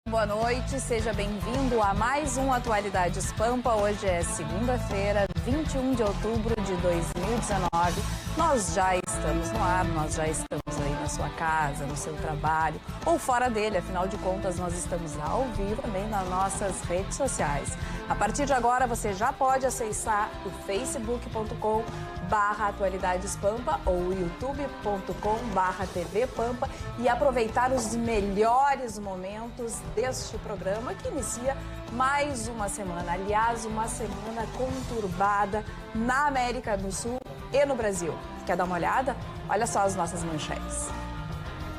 Boa noite, seja bem-vindo a mais um Atualidades Pampa. Hoje é segunda-feira, 21 de outubro de 2019. Nós já estamos no ar, nós já estamos aí na sua casa, no seu trabalho ou fora dele. Afinal de contas, nós estamos ao vivo também nas nossas redes sociais. A partir de agora, você já pode acessar o facebook.com/atualidadespampa ou youtube.com/tvpampa e aproveitar os melhores momentos deste programa que inicia mais uma semana. Aliás, uma semana conturbada na América do Sul e no Brasil. Quer dar uma olhada? Olha só as nossas manchetes.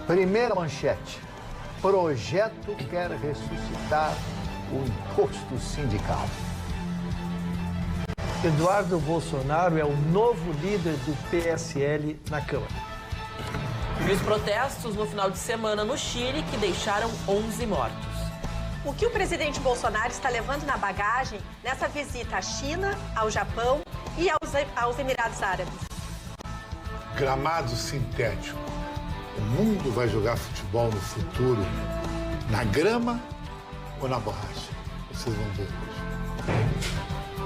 Primeira manchete. Projeto quer ressuscitar o imposto sindical. Eduardo Bolsonaro é o novo líder do PSL na Câmara. E os protestos no final de semana no Chile que deixaram 11 mortos. O que o presidente Bolsonaro está levando na bagagem nessa visita à China, ao Japão e aos Emirados Árabes? Gramado sintético. O mundo vai jogar futebol no futuro na grama ou na borracha? Vocês vão ver hoje.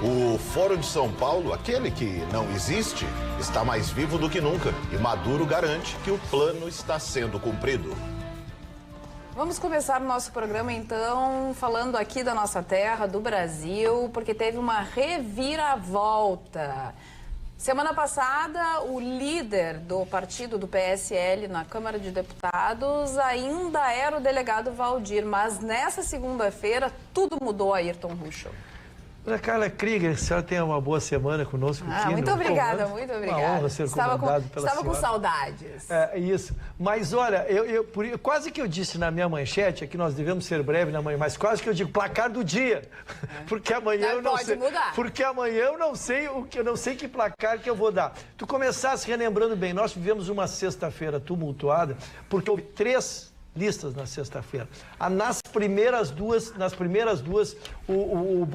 O Fórum de São Paulo, aquele que não existe, está mais vivo do que nunca. E Maduro garante que o plano está sendo cumprido. Vamos começar o nosso programa, então, falando aqui da nossa terra, do Brasil, porque teve uma reviravolta. Semana passada, o líder do partido do PSL na Câmara de Deputados ainda era o delegado Valdir, mas nessa segunda-feira tudo mudou, Ayrton Ruschel. Carla Krieger, a senhora tenha uma boa semana conosco. Muito obrigada, muito obrigada. Uma honra ser comandado pela Estava com senhora. Saudades. É, isso. Mas olha, quase que eu disse na minha manchete, aqui nós devemos ser breves na manhã, mas quase que eu digo placar do dia. Porque amanhã eu não sei. Mudar. Porque amanhã eu não sei que placar que eu vou dar. Tu começasse relembrando bem, nós vivemos uma sexta-feira tumultuada, porque houve 3 listas na sexta-feira. Nas primeiras duas, o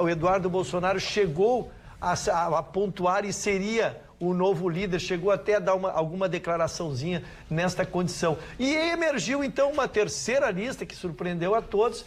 Eduardo Bolsonaro chegou a pontuar e seria o novo líder, chegou até a dar alguma declaraçãozinha nesta condição. E emergiu então uma terceira lista que surpreendeu a todos,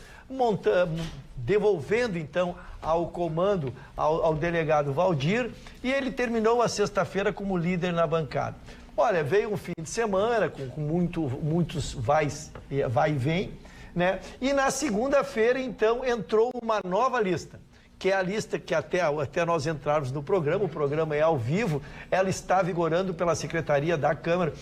devolvendo então ao comando ao delegado Valdir, e ele terminou a sexta-feira como líder na bancada. Olha, veio um fim de semana com muitos vai e vem, né? E na segunda-feira, então, entrou uma nova lista, que é a lista que até nós entrarmos no programa, o programa é ao vivo, ela está vigorando pela Secretaria da Câmara,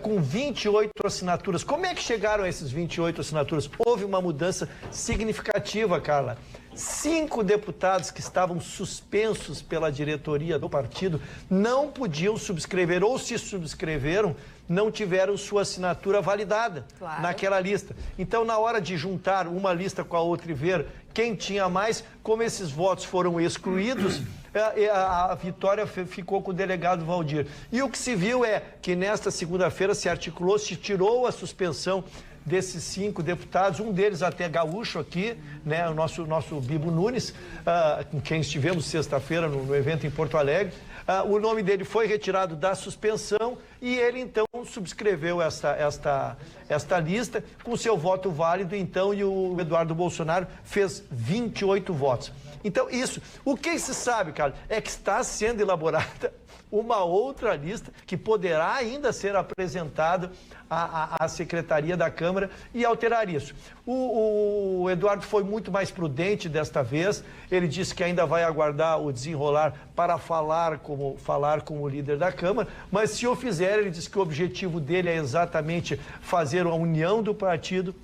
com 28 assinaturas. Como é que chegaram a esses 28 assinaturas? Houve uma mudança significativa, Carla. 5 deputados que estavam suspensos pela diretoria do partido não podiam subscrever, ou se subscreveram, não tiveram sua assinatura validada naquela lista. Então, na hora de juntar uma lista com a outra e ver quem tinha mais, como esses votos foram excluídos, a vitória ficou com o delegado Valdir. E o que se viu é que nesta segunda-feira se articulou, se tirou a suspensão desses 5 deputados, um deles até gaúcho aqui, né, o nosso Bibo Nunes, com quem estivemos sexta-feira no evento em Porto Alegre. O nome dele foi retirado da suspensão e ele então subscreveu esta lista com seu voto válido, então, e o Eduardo Bolsonaro fez 28 votos. Então, o que se sabe, cara, é que está sendo elaborada uma outra lista que poderá ainda ser apresentada à Secretaria da Câmara e alterar isso. O Eduardo foi muito mais prudente desta vez, ele disse que ainda vai aguardar o desenrolar para falar como o líder da Câmara, mas se o fizer, ele disse que o objetivo dele é exatamente fazer a união do partido,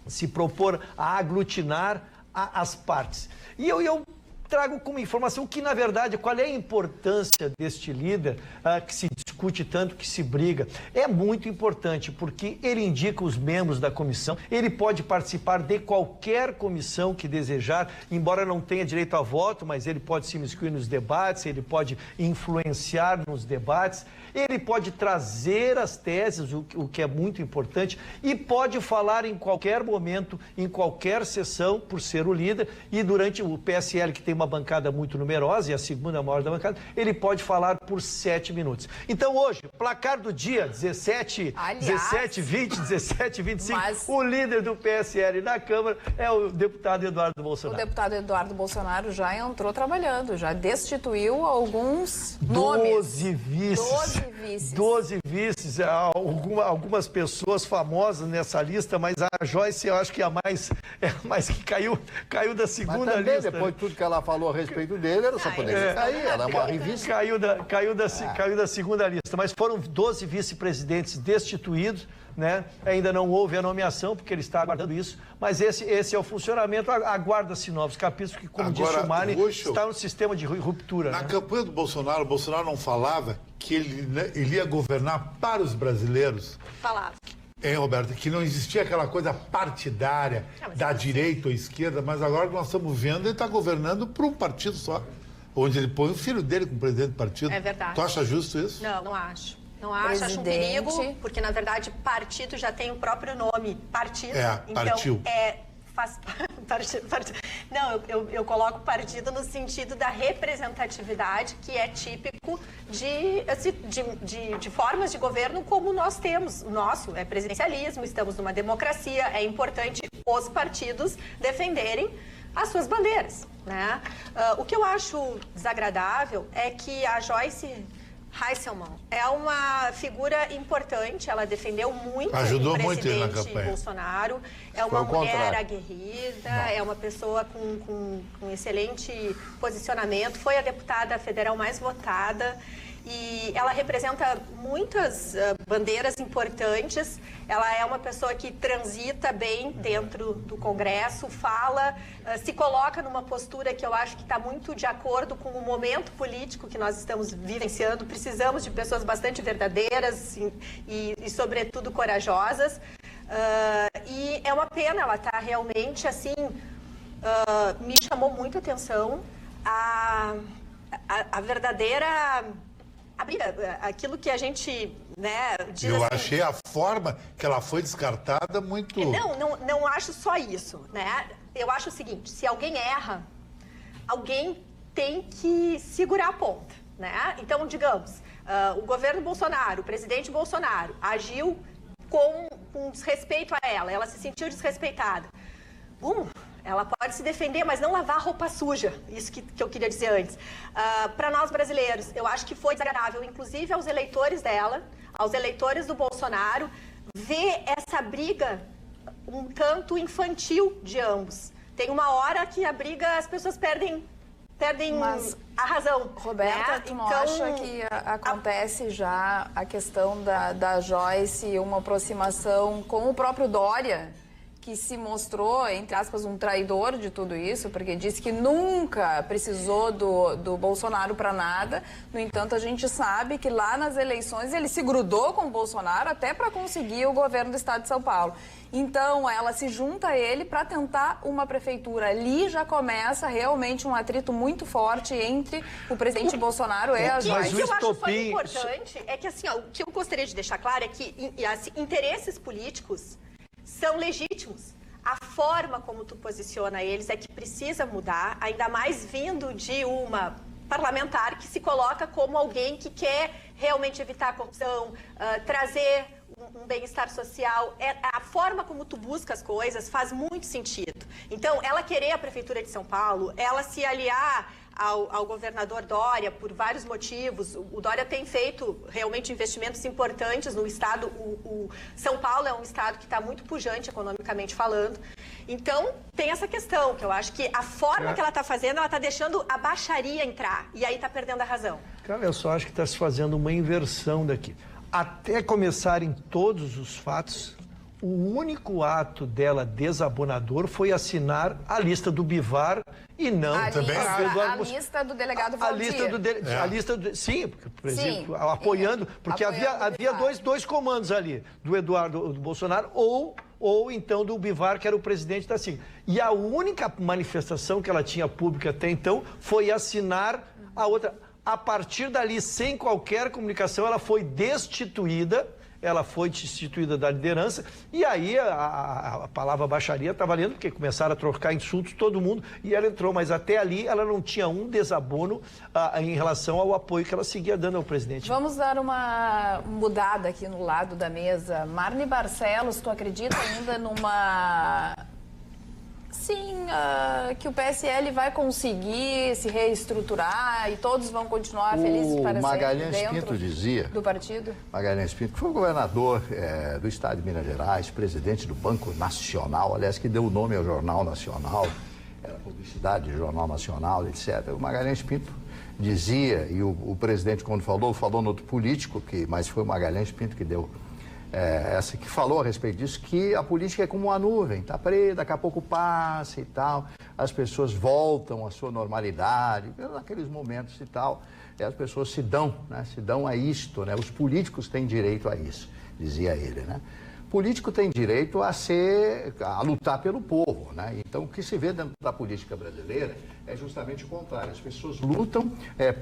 se propor a aglutinar as partes. E eu trago como informação que, na verdade, qual é a importância deste líder que se discute tanto, que se briga. É muito importante, porque ele indica os membros da comissão, ele pode participar de qualquer comissão que desejar, embora não tenha direito a voto, mas ele pode se imiscuir nos debates, ele pode influenciar nos debates, ele pode trazer as teses, o que é muito importante, e pode falar em qualquer momento, em qualquer sessão, por ser o líder, e durante o PSL, que tem uma bancada muito numerosa, e a segunda maior da bancada, ele pode falar por 7 minutos. Então hoje, placar do dia, 17, 20, 17, 25, o líder do PSL na Câmara é o deputado Eduardo Bolsonaro. O deputado Eduardo Bolsonaro já entrou trabalhando, já destituiu alguns nomes. 12 vices. 12 vices. Algumas pessoas famosas nessa lista, mas a Joyce, eu acho que é a mais que caiu da segunda também, lista. Depois de tudo que ela falou a respeito dele, ela só poderia cair. Ela é uma revista. Caiu da segunda lista. Mas foram 12 vice-presidentes destituídos, né? Ainda não houve a nomeação, porque ele está aguardando isso. Mas esse é o funcionamento. Aguarda-se novos capítulos, que, como disse o Mani, está no sistema de ruptura. Na campanha do Bolsonaro, o Bolsonaro não falava que ele ia governar para os brasileiros? Falava. Roberto, que não existia aquela coisa partidária da direita ou esquerda, mas agora que nós estamos vendo, ele está governando por um partido só, onde ele põe o filho dele como presidente do partido. É verdade. Tu acha justo isso? Não, não acho. Não acho, acho um perigo, porque na verdade partido já tem o próprio nome, partido. Partiu. Não, eu coloco partido no sentido da representatividade, que é típico de formas de governo como nós temos. O nosso é presidencialismo, estamos numa democracia, é importante os partidos defenderem as suas bandeiras, né? O que eu acho desagradável é que a Joyce Hasselmann é uma figura importante, ela defendeu muito Ajudou o presidente muito na campanha. Bolsonaro, é uma mulher aguerrida, é uma pessoa com excelente posicionamento, foi a deputada federal mais votada e ela representa muitas bandeiras importantes. Ela é uma pessoa que transita bem dentro do Congresso, fala, se coloca numa postura que eu acho que está muito de acordo com o momento político que nós estamos vivenciando. Precisamos de pessoas bastante verdadeiras e sobretudo, corajosas. E é uma pena, ela está realmente assim, me chamou muito a atenção a verdadeira... aquilo que a gente, né, diz Eu assim, achei a forma que ela foi descartada muito... Não acho só isso, né? Eu acho o seguinte, se alguém erra, alguém tem que segurar a ponta, né? Então, digamos, o governo Bolsonaro, o presidente Bolsonaro, agiu com desrespeito a ela se sentiu desrespeitada. Ela pode se defender, mas não lavar roupa suja. Isso que eu queria dizer antes. Para nós brasileiros, eu acho que foi desagradável, inclusive aos eleitores dela, aos eleitores do Bolsonaro, ver essa briga um tanto infantil de ambos. Tem uma hora que a briga, as pessoas perdem a razão. Roberta, tu não acha que acontece já a questão da Joyce, uma aproximação com o próprio Dória, que se mostrou, entre aspas, um traidor de tudo isso, porque disse que nunca precisou do Bolsonaro para nada. No entanto, a gente sabe que lá nas eleições ele se grudou com o Bolsonaro até para conseguir o governo do estado de São Paulo. Então, ela se junta a ele para tentar uma prefeitura. Ali já começa realmente um atrito muito forte entre o presidente Bolsonaro e a Joyce. O que eu acho só importante é que, assim, o que eu gostaria de deixar claro é que interesses políticos são legítimos. A forma como tu posiciona eles é que precisa mudar, ainda mais vindo de uma parlamentar que se coloca como alguém que quer realmente evitar a corrupção, trazer um bem-estar social. A forma como tu busca as coisas faz muito sentido. Então, ela querer a Prefeitura de São Paulo, ela se aliar ao governador Dória por vários motivos. O Dória tem feito realmente investimentos importantes no estado. O São Paulo é um estado que está muito pujante economicamente falando. Então, tem essa questão, que eu acho que a forma que ela está fazendo, ela está deixando a baixaria entrar. E aí está perdendo a razão. Cara, eu só acho que está se fazendo uma inversão daqui. Até começarem todos os fatos, o único ato dela desabonador foi assinar a lista do Bivar e não a lista do delegado Valdir. A lista do sim, por exemplo, apoiando, porque havia dois comandos ali, do Eduardo do Bolsonaro ou então do Bivar, que era o presidente da SIM. E a única manifestação que ela tinha pública até então foi assinar a outra. A partir dali, sem qualquer comunicação, ela foi destituída. ela foi destituída da liderança, e aí a palavra baixaria está valendo, porque começaram a trocar insultos todo mundo, e ela entrou, mas até ali ela não tinha um desabono em relação ao apoio que ela seguia dando ao presidente. Vamos dar uma mudada aqui no lado da mesa. Marne Barcelos, tu acredita ainda numa... Sim, que o PSL vai conseguir se reestruturar e todos vão continuar felizes para sempre Magalhães dentro Pinto dizia, do partido? Magalhães Pinto, que foi governador do estado de Minas Gerais, presidente do Banco Nacional, aliás, que deu o nome ao Jornal Nacional, era publicidade do Jornal Nacional, etc. O Magalhães Pinto dizia, e o presidente, quando falou no outro político, mas foi o Magalhães Pinto que deu essa que falou a respeito disso, que a política é como uma nuvem, está preta, daqui a pouco passa e tal, as pessoas voltam à sua normalidade, naqueles momentos e tal, e as pessoas se dão a isto, né? Os políticos têm direito a isso, dizia ele, né? Político tem direito a lutar pelo povo, né? Então, o que se vê dentro da política brasileira é justamente o contrário. As pessoas lutam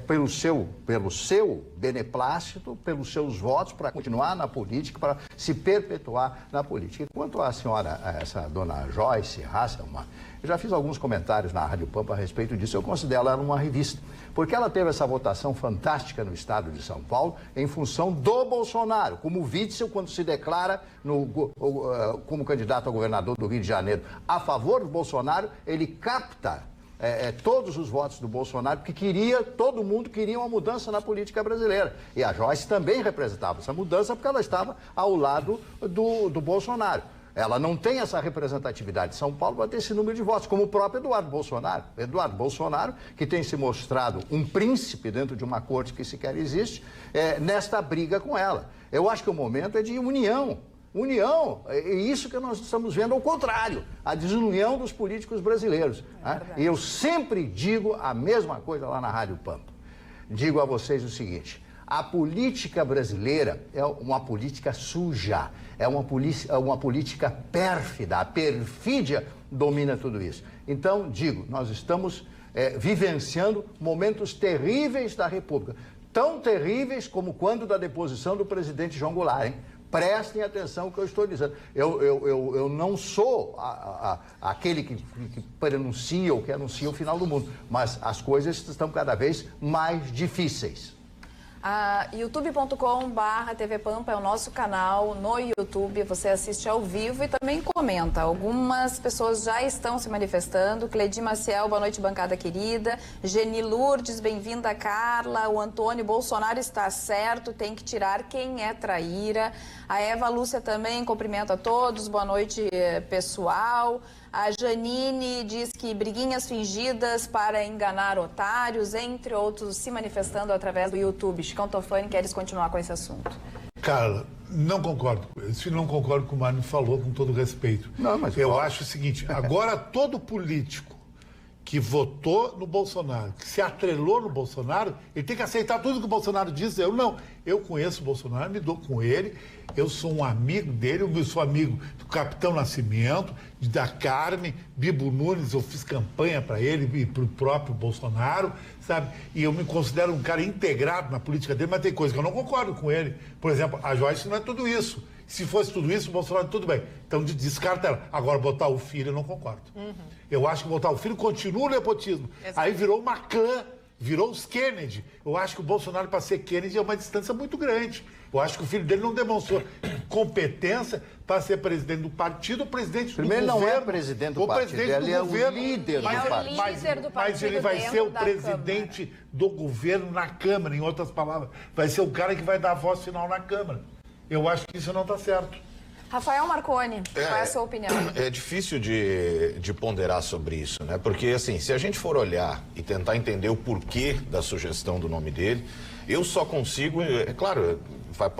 pelo seu beneplácito, pelos seus votos, para continuar na política, para se perpetuar na política. E quanto à senhora, essa dona Joyce Hasselmann, eu já fiz alguns comentários na Rádio Pampa a respeito disso. Eu considero ela uma revista, porque ela teve essa votação fantástica no estado de São Paulo em função do Bolsonaro, como Witzel, quando se declara como candidato a governador do Rio de Janeiro a favor do Bolsonaro, ele capta todos os votos do Bolsonaro, porque todo mundo queria uma mudança na política brasileira. E a Joyce também representava essa mudança porque ela estava ao lado do Bolsonaro. Ela não tem essa representatividade de São Paulo para ter esse número de votos, como o próprio Eduardo Bolsonaro. Eduardo Bolsonaro, que tem se mostrado um príncipe dentro de uma corte que sequer existe, nesta briga com ela. Eu acho que o momento é de união. União, é isso que nós estamos vendo ao contrário, a desunião dos políticos brasileiros. Né? E eu sempre digo a mesma coisa lá na Rádio Pampa. Digo a vocês o seguinte: a política brasileira é uma política suja, é uma política pérfida, a perfídia domina tudo isso. Então, digo, nós estamos vivenciando momentos terríveis da República, tão terríveis como quando da deposição do presidente João Goulart, hein? Prestem atenção no que eu estou dizendo. Eu não sou aquele que pronuncia ou que anuncia o final do mundo, mas as coisas estão cada vez mais difíceis. youtube.com/TV Pampa é o nosso canal no YouTube, você assiste ao vivo e também comenta. Algumas pessoas já estão se manifestando. Cledi Maciel, boa noite, bancada querida. Geni Lourdes, bem-vinda, Carla. O Antônio, Bolsonaro está certo, tem que tirar quem é traíra. A Eva Lúcia também cumprimenta a todos, boa noite, pessoal. A Janine diz que briguinhas fingidas para enganar otários, entre outros, se manifestando através do YouTube. Chicão Tofani, queres continuar com esse assunto? Carla, não concordo com isso. Não concordo com o Mário falou, com todo respeito. Não, mas eu acho o seguinte, agora todo político que votou no Bolsonaro, que se atrelou no Bolsonaro, ele tem que aceitar tudo que o Bolsonaro diz. Eu não. Eu conheço o Bolsonaro, me dou com ele, eu sou um amigo dele, eu sou amigo do Capitão Nascimento, da Carmen, Bibo Nunes, eu fiz campanha para ele e para o próprio Bolsonaro, sabe? E eu me considero um cara integrado na política dele, mas tem coisa que eu não concordo com ele. Por exemplo, a Joyce não é tudo isso. Se fosse tudo isso, o Bolsonaro, tudo bem. Então, descarta ela. Agora, botar o filho, eu não concordo. Eu acho que botar o filho continua o nepotismo. Aí virou uma clã, virou os Kennedy. Eu acho que o Bolsonaro, para ser Kennedy, é uma distância muito grande. Eu acho que o filho dele não demonstrou competência para ser presidente do partido ou presidente Primeiro, do governo. Primeiro, não é presidente do partido, ele é o líder do partido. Mas ele vai ser o presidente do governo na Câmara, em outras palavras. Vai ser o cara que vai dar a voz final na Câmara. Eu acho que isso não está certo. Rafael Marconi, qual é a sua opinião? É difícil de ponderar sobre isso, né? Porque, assim, se a gente for olhar e tentar entender o porquê da sugestão do nome dele, eu só consigo, é claro,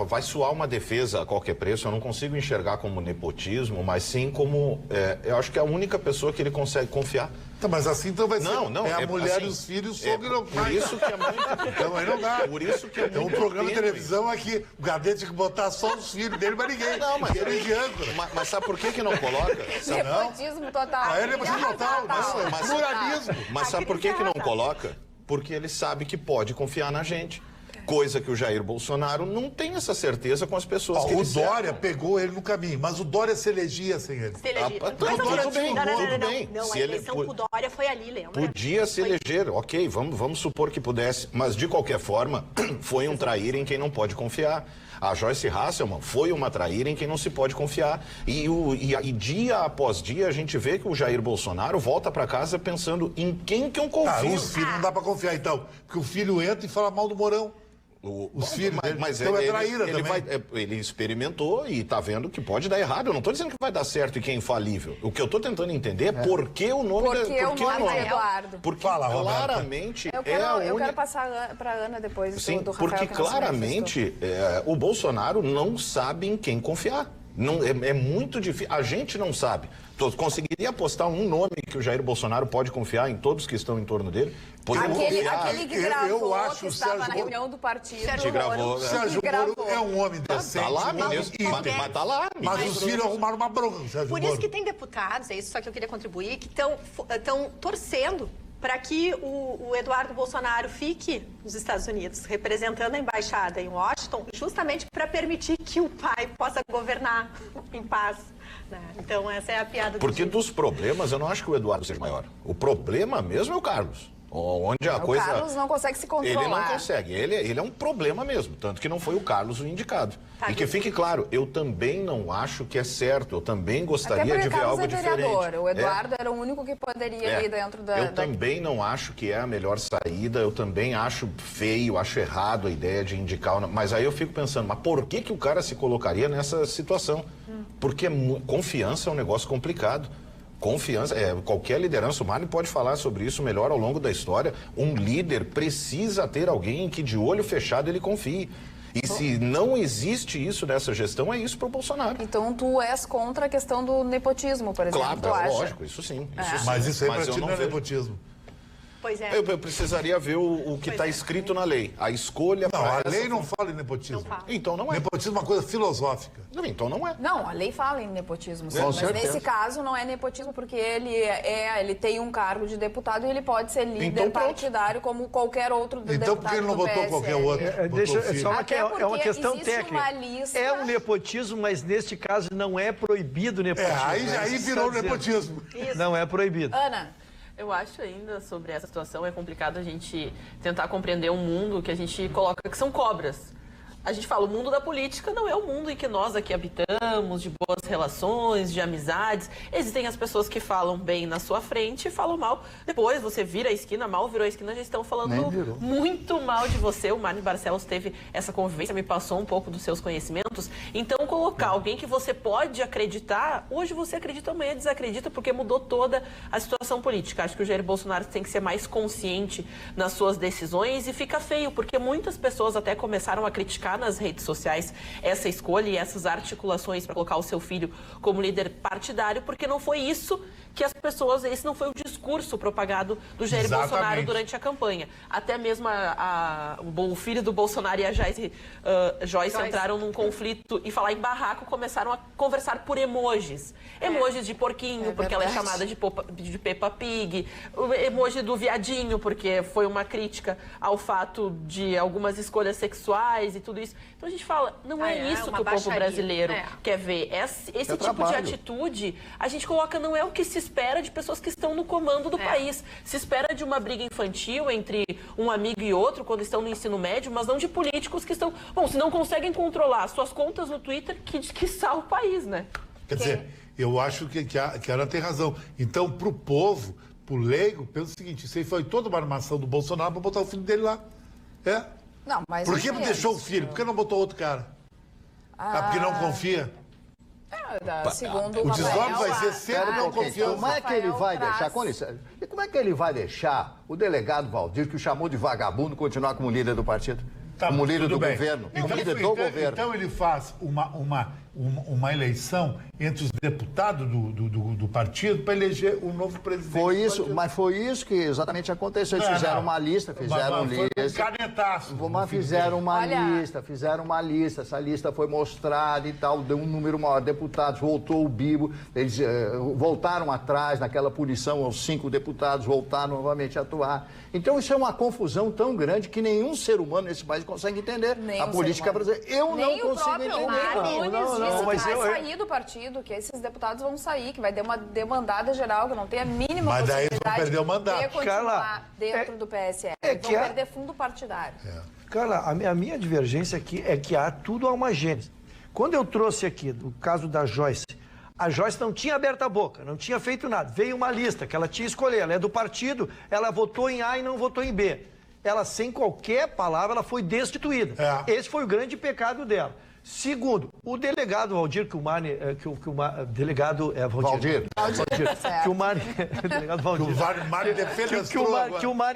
vai soar uma defesa a qualquer preço, eu não consigo enxergar como nepotismo, mas sim como, eu acho que é a única pessoa que ele consegue confiar. Então, mas assim então vai ser. Não, é a mulher assim, e os filhos, o sogro não por isso que é muito. Então aí não dá. Por isso que é muito. Tem um programa de televisão aqui, o Gadete tinha que botar só os filhos dele, mas ninguém. Não, mas ele de âncora. Mas sabe por que não coloca? Nepotismo total. É nepotismo total, não, é pluralismo. Mas sabe por que não coloca? Porque ele sabe que pode confiar na gente. Coisa que o Jair Bolsonaro não tem essa certeza com as pessoas que O ele cerca. Dória pegou ele no caminho, mas o Dória se elegia sem ele. Se elegia. Tudo bem, tudo bem. Não, Se a ele eleição com o Dória foi ali, lembra? Podia se eleger, ok, vamos supor que pudesse, mas de qualquer forma, foi um trair em quem não pode confiar. A Joyce Hasselmann foi uma traíra em quem não se pode confiar. E dia após dia a gente vê que o Jair Bolsonaro volta para casa pensando em quem que eu confio. Os filhos não dá pra confiar, então. Porque o filho entra e fala mal do Mourão. Os filhos dele. Mas então é traíra ele também. Ele experimentou e tá vendo que pode dar errado. Eu não tô dizendo que vai dar certo e que é infalível. O que eu tô tentando entender é por que o nome... Por que o nome é Eduardo? Porque Fala, claramente Eu quero passar para Ana depois Sim, do Rafael. porque que não se claramente o Bolsonaro não sabe em quem confiar. Não, é muito difícil. A gente não sabe. Conseguiria apostar um nome que o Jair Bolsonaro pode confiar em todos que estão em torno dele? Aquele que gravou, acho que o estava Sérgio na reunião do partido. Que gravou, né? Sérgio Moro é um homem decente. Tá lá, um homem ministro. íntegro. Mas tá lá. Mas os filhos arrumaram uma bronca no Sérgio Por Moro. isso que tem deputados, é isso só que eu queria contribuir, que estão torcendo para que o Eduardo Bolsonaro fique nos Estados Unidos, representando a embaixada em Washington, justamente para permitir que o pai possa governar em paz. Né? Então, essa é a piada do Porque dia. dos problemas, eu não acho que o Eduardo seja maior. O problema mesmo é o Carlos. Onde a coisa... Carlos não consegue se controlar. Ele não consegue. Ele é um problema mesmo. Tanto que não foi o Carlos o indicado. Tá, e que fique claro, eu também não acho que é certo. Eu também gostaria de ver algo diferente. Vereador. O Eduardo era o único que poderia ir dentro da... Eu também não acho que é a melhor saída. Eu também acho feio, acho errado a ideia de indicar... Mas aí eu fico pensando, mas por que o cara se colocaria nessa situação? Porque confiança é um negócio complicado. Confiança, qualquer liderança, o Mário pode falar sobre isso melhor ao longo da história. Um líder precisa ter alguém em que de olho fechado ele confie. E se não existe isso nessa gestão, é isso para o Bolsonaro. Então tu és contra a questão do nepotismo, por exemplo, Claro, tu acha? lógico, isso sim. Mas isso aí Mas pra ti eu não é vejo. nepotismo. Pois é. Eu precisaria ver o que está escrito na lei. A escolha Não, para a essa... lei não fala em nepotismo. Não fala. Então não é. Nepotismo é uma coisa filosófica. Não, então não é. Não, a lei fala em nepotismo, sim, Com mas certeza. nesse caso não é nepotismo porque ele tem um cargo de deputado e ele pode ser líder Então, pronto. partidário como qualquer outro deputado. Então por que ele não do botou qualquer PSL? outro? Botou Deixa, o filho. só uma, Até é uma porque questão existe técnica. uma lista- É um nepotismo, mas neste caso não é proibido o nepotismo. Aí Isso virou está dizendo. nepotismo. Não é proibido. Ana, Eu acho ainda sobre essa situação, é complicado a gente tentar compreender um mundo que a gente coloca que são cobras. A gente fala, o mundo da política não é o mundo em que nós aqui habitamos, de boas relações, de amizades. Existem as pessoas que falam bem na sua frente e falam mal. Depois você vira a esquina, mal virou a esquina, já estão falando muito mal de você. O Mário Barcelos teve essa convivência, me passou um pouco dos seus conhecimentos. Então, colocar alguém que você pode acreditar, hoje você acredita, amanhã desacredita, porque mudou toda a situação política. Acho que o Jair Bolsonaro tem que ser mais consciente nas suas decisões e fica feio, porque muitas pessoas até começaram a criticar nas redes sociais essa escolha e essas articulações para colocar o seu filho como líder partidário, porque não foi isso que as pessoas, esse não foi o discurso propagado do Jair Bolsonaro durante a campanha. Até mesmo o filho do Bolsonaro e a Joyce entraram num conflito e falar em barraco, começaram a conversar por emojis. Emojis de porquinho, porque ela é chamada de Peppa Pig, o emoji do viadinho, porque foi uma crítica ao fato de algumas escolhas sexuais e tudo isso. Então a gente fala, não é isso uma que o povo baixaria. brasileiro quer ver. Esse tipo de trabalho. atitude, a gente coloca, não é o que se espera de pessoas que estão no comando do país. Se espera de uma briga infantil entre um amigo e outro quando estão no ensino médio, mas não de políticos que estão... Bom, se não conseguem controlar suas contas no Twitter, que salva o país, né? Quer dizer, eu acho que a Ana tem razão. Então, pro povo, pro leigo, pensa o seguinte, isso aí foi toda uma armação do Bolsonaro para botar o filho dele lá. não, mas... Por que deixou o filho? Por que não botou outro cara? Porque não confia? Segundo O desdobro vai ser sempre não confiança. Como é que ele vai Rafael deixar? traz- Com licença. E como é que ele vai deixar o delegado Valdir, que o chamou de vagabundo, continuar como líder do partido? Como líder tudo do bem. governo? Então, Como líder do governo. então ele faz uma uma eleição entre os deputados do partido para eleger o novo presidente. Foi isso, mas foi isso que exatamente aconteceu. Eles fizeram uma lista, fizeram foi lista. Um canetaço. Mas fizeram uma lista, essa lista foi mostrada e tal, deu um número maior de deputados, voltou o Bibo, eles voltaram atrás naquela punição aos 5 deputados, voltaram novamente a atuar. Então isso é uma confusão tão grande que nenhum ser humano nesse país consegue entender. A política brasileira. Eu não consigo entender. Não, mas vai sair do partido, que esses deputados vão sair, que vai ter uma demandada geral, que não tem a mínima mas daí possibilidade vão perder o mandato. de continuar dentro do PSL. Vão perder fundo partidário. Carla, a minha divergência aqui é que há tudo há uma gênese. Quando eu trouxe aqui o caso da Joyce, a Joyce não tinha aberto a boca, não tinha feito nada. Veio uma lista que ela tinha escolher, ela é do partido, ela votou em A e não votou em B. Ela, sem qualquer palavra, ela foi destituída. Esse foi o grande pecado dela. Segundo, o delegado Valdir, que o Mani... delegado é Valdir. Que o Mani... delegado Valdir. Que o Mani defenestrou.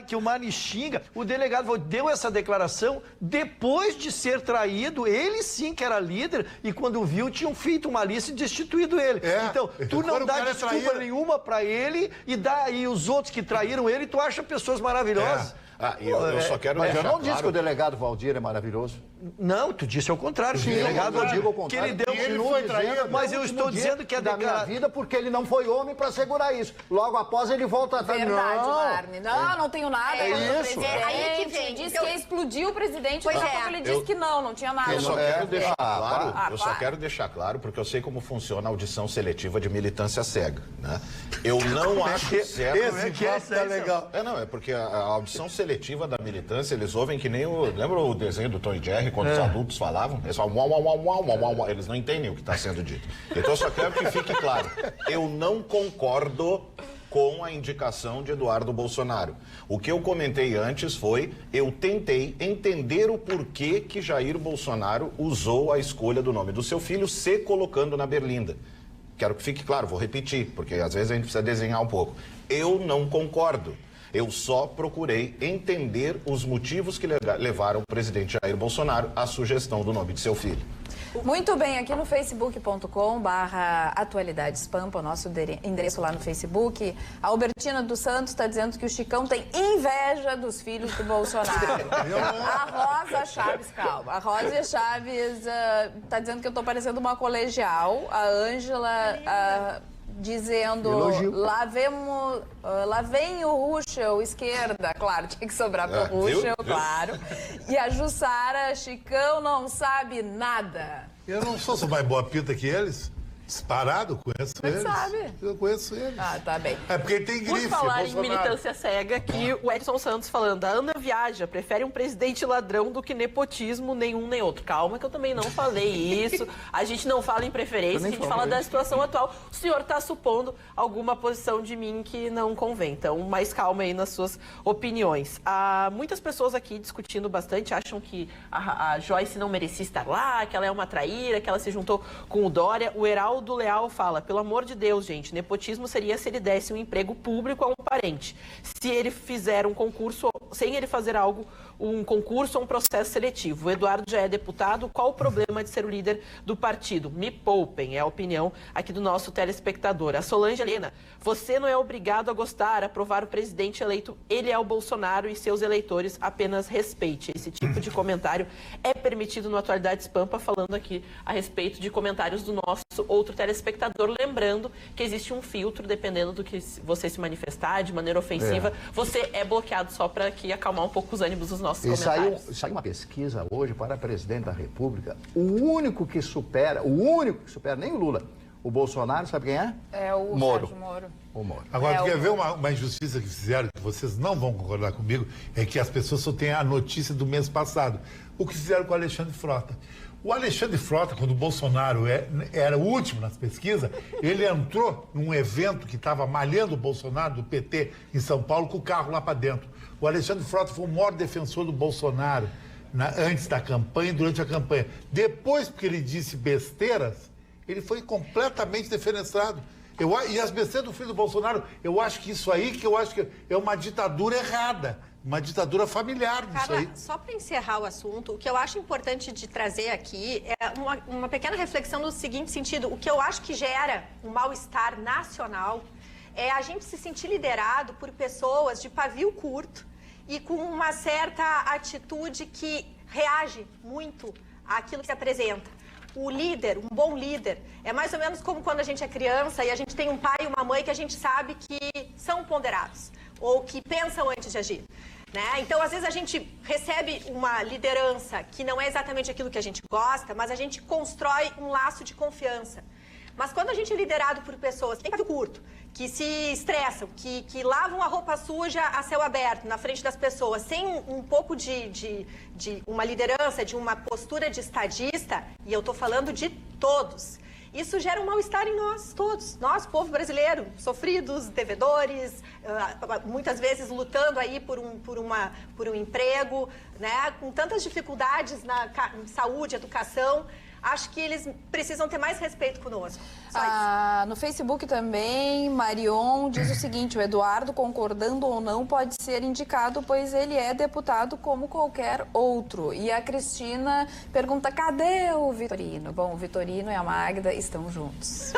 Que o Mani xinga. O delegado Valdir deu essa declaração depois de ser traído. Ele sim que era líder e quando viu tinham feito uma lista e destituído ele. Então, tu não dá desculpa nenhuma pra ele e os outros que traíram ele, tu acha pessoas maravilhosas. Eu só quero mas deixar eu não disse claro que o delegado Valdir é maravilhoso. Não, tu disse ao contrário. Sim, o delegado eu digo ao contrário. que ele deu continua dizendo, mas eu estou dizendo que da minha vida porque ele não foi homem para segurar isso. Logo após ele volta a verdade, Marne. Não tenho nada. É isso. Aí que vem. Disse que explodiu o presidente, ele disse que não tinha nada. Eu só quero deixar claro, quero deixar claro, porque eu sei como funciona a audição seletiva de militância cega, né? Eu não acho certo. Esse é legal. É porque a audição seletiva da militância, eles ouvem que nem lembra o desenho do Tom e Jerry, quando os adultos falavam? Eles falam uau, eles não entendem o que está sendo dito. Então eu só quero que fique claro, eu não concordo com a indicação de Eduardo Bolsonaro. O que eu comentei antes foi, eu tentei entender o porquê que Jair Bolsonaro usou a escolha do nome do seu filho se colocando na berlinda. Quero que fique claro, vou repetir, porque às vezes a gente precisa desenhar um pouco. Eu não concordo. Eu só procurei entender os motivos que levaram o presidente Jair Bolsonaro à sugestão do nome de seu filho. Muito bem, aqui no facebook.com/atualidadespampa, o nosso endereço lá no Facebook, a Albertina dos Santos está dizendo que o Chicão tem inveja dos filhos do Bolsonaro. A Rosa Chaves, calma, a Rosa Chaves está dizendo que eu estou parecendo uma colegial, a Ângela... dizendo, lá vem o Ruschel, esquerda, claro, tinha que sobrar para o Ruschel, claro. E a Jussara, Chicão não sabe nada. Eu não sou mais boa pinta que eles. Disparado, conheço eles. Sabe? Eu conheço eles. Tá bem. É porque ele tem grife. Por falar Bolsonaro. em militância cega, aqui o Edson Santos falando, a Ana viaja, prefere um presidente ladrão do que nepotismo nenhum nem outro. Calma que eu também não falei isso, a gente não fala em preferência, a gente fala da situação atual. O senhor está supondo alguma posição de mim que não convém, então mais calma aí nas suas opiniões. Muitas pessoas aqui discutindo bastante, acham que a Joyce não merecia estar lá, que ela é uma traíra, que ela se juntou com o Dória. O Heraldo Leal fala, pelo amor de Deus, gente, nepotismo seria se ele desse um emprego público a um parente. Se ele fizer um concurso, sem ele fazer algo, um concurso ou um processo seletivo. O Eduardo já é deputado, qual o problema de ser o líder do partido? Me poupem, é a opinião aqui do nosso telespectador. A Solange Helena, você não é obrigado a gostar, aprovar o presidente eleito, ele é o Bolsonaro e seus eleitores, apenas respeite. Esse tipo de comentário é permitido no Atualidades Pampa, falando aqui a respeito de comentários do nosso outro telespectador, lembrando que existe um filtro, dependendo do que você se manifestar de maneira ofensiva, você é bloqueado só para que acalmar um pouco os ânimos dos nossos comentários. Saiu uma pesquisa hoje para presidente da República, o único que supera, nem o Lula, o Bolsonaro, sabe quem é? É o Moro. Sérgio Moro. O Moro. Agora, tu quer ver uma injustiça que fizeram, que vocês não vão concordar comigo, é que as pessoas só têm a notícia do mês passado. O que fizeram com o Alexandre Frota. O Alexandre Frota, quando o Bolsonaro era o último nas pesquisas, ele entrou num evento que estava malhando o Bolsonaro, do PT, em São Paulo, com o carro lá para dentro. O Alexandre Frota foi o maior defensor do Bolsonaro antes da campanha e durante a campanha. Depois, porque ele disse besteiras, ele foi completamente defenestrado. E as besteiras do filho do Bolsonaro, eu acho que isso aí, que eu acho que é uma ditadura errada. uma ditadura familiar nisso Carla, aí. só para encerrar o assunto, o que eu acho importante de trazer aqui é uma pequena reflexão no seguinte sentido. O que eu acho que gera um mal-estar nacional é a gente se sentir liderado por pessoas de pavio curto e com uma certa atitude que reage muito àquilo que se apresenta. O líder, um bom líder, é mais ou menos como quando a gente é criança e a gente tem um pai e uma mãe que a gente sabe que são ponderados ou que pensam antes de agir. Né? Então, às vezes, a gente recebe uma liderança que não é exatamente aquilo que a gente gosta, mas a gente constrói um laço de confiança. Mas quando a gente é liderado por pessoas que têm cabelo curto, que se estressam, que lavam a roupa suja a céu aberto, na frente das pessoas, sem um pouco de uma liderança, de uma postura de estadista, e eu estou falando de todos, isso gera um mal-estar em nós todos. Nós, povo brasileiro, sofridos, devedores, muitas vezes lutando aí por um emprego, né, com tantas dificuldades na saúde, educação. Acho que eles precisam ter mais respeito conosco. No Facebook também, Marion diz o seguinte: o Eduardo, concordando ou não, pode ser indicado, pois ele é deputado como qualquer outro. E a Cristina pergunta: cadê o Vitorino? Bom, o Vitorino e a Magda estão juntos.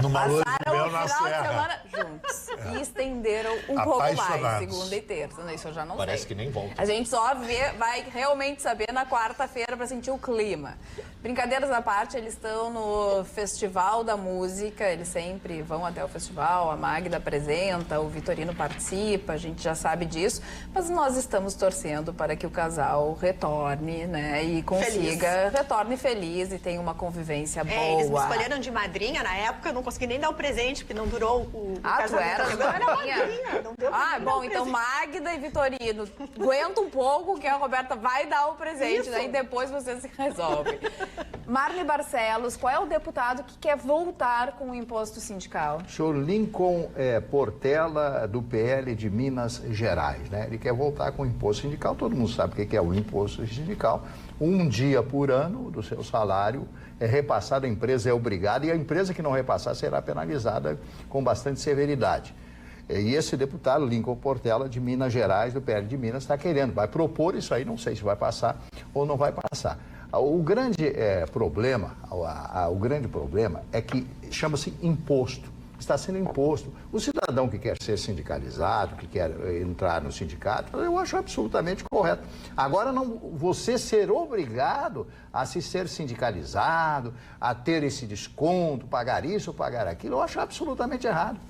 Numa lua de Passaram mel o na final de serra. semana juntos. E estenderam um pouco mais, Apaixonados. segunda e terça. Isso eu já não Parece sei. que nem volta. A gente só vai realmente saber na quarta-feira para sentir o clima. Brincadeiras à parte, eles estão no Festival da Música, eles sempre vão até o festival, a Magda apresenta, o Vitorino participa, a gente já sabe disso, mas nós estamos torcendo para que o casal retorne, né, e retorne feliz e tenha uma convivência boa. Eles me escolheram de madrinha na época, eu não consegui nem dar o presente, porque não durou o Ah, tu casamento. era Eu era madrinha? madrinha, não deu pra Ah, dar bom, o então presente. Magda e Vitorino, aguenta um pouco que a Roberta vai dar o presente, Isso. daí depois vocês se resolvem. Marli Barcelos, qual é o deputado que quer voltar com o imposto sindical? Senhor Lincoln Portela, do PL de Minas Gerais, né? Ele quer voltar com o imposto sindical. Todo mundo sabe o que é o imposto sindical. Um dia por ano do seu salário é repassado, a empresa é obrigada, e a empresa que não repassar será penalizada com bastante severidade. E esse deputado, Lincoln Portela, de Minas Gerais, do PL de Minas, está querendo, vai propor isso aí, não sei se vai passar ou não vai passar. O grande problema é que chama-se imposto, está sendo imposto. O cidadão que quer ser sindicalizado, que quer entrar no sindicato, eu acho absolutamente correto. Agora, não, você ser obrigado a se ser sindicalizado, a ter esse desconto, pagar isso ou pagar aquilo, eu acho absolutamente errado.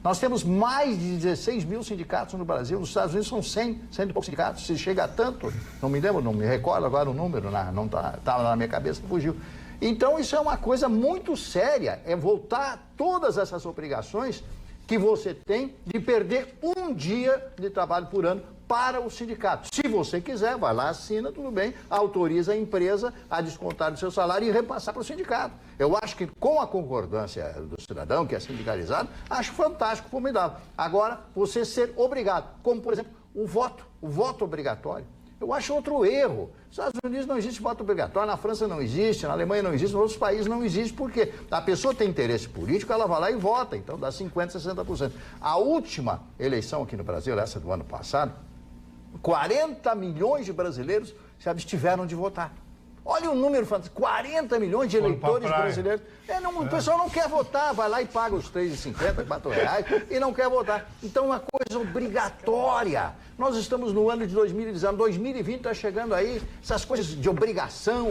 Nós temos mais de 16 mil sindicatos no Brasil, nos Estados Unidos são 100 e poucos sindicatos, se chega a tanto, não me lembro, não me recordo agora o número, não estava na minha cabeça, fugiu. Então isso é uma coisa muito séria, é voltar todas essas obrigações que você tem de perder um dia de trabalho por ano para o sindicato. Se você quiser, vai lá, assina, tudo bem, autoriza a empresa a descontar do seu salário e repassar para o sindicato. Eu acho que com a concordância do cidadão, que é sindicalizado, acho fantástico, formidável. Agora, você ser obrigado, como, por exemplo, o voto obrigatório. Eu acho outro erro. Nos Estados Unidos não existe voto obrigatório, na França não existe, na Alemanha não existe, nos outros países não existe. Por quê? A pessoa tem interesse político, ela vai lá e vota, então dá 50%, 60%. A última eleição aqui no Brasil, essa do ano passado, 40 milhões de brasileiros se abstiveram de votar. Olha o número fantástico, 40 milhões de eleitores brasileiros. O pessoal não quer votar, vai lá e paga os R$3,50, R$4 e não quer votar. Então é uma coisa obrigatória. Nós estamos no ano de 2019, 2020 está chegando aí, essas coisas de obrigatório,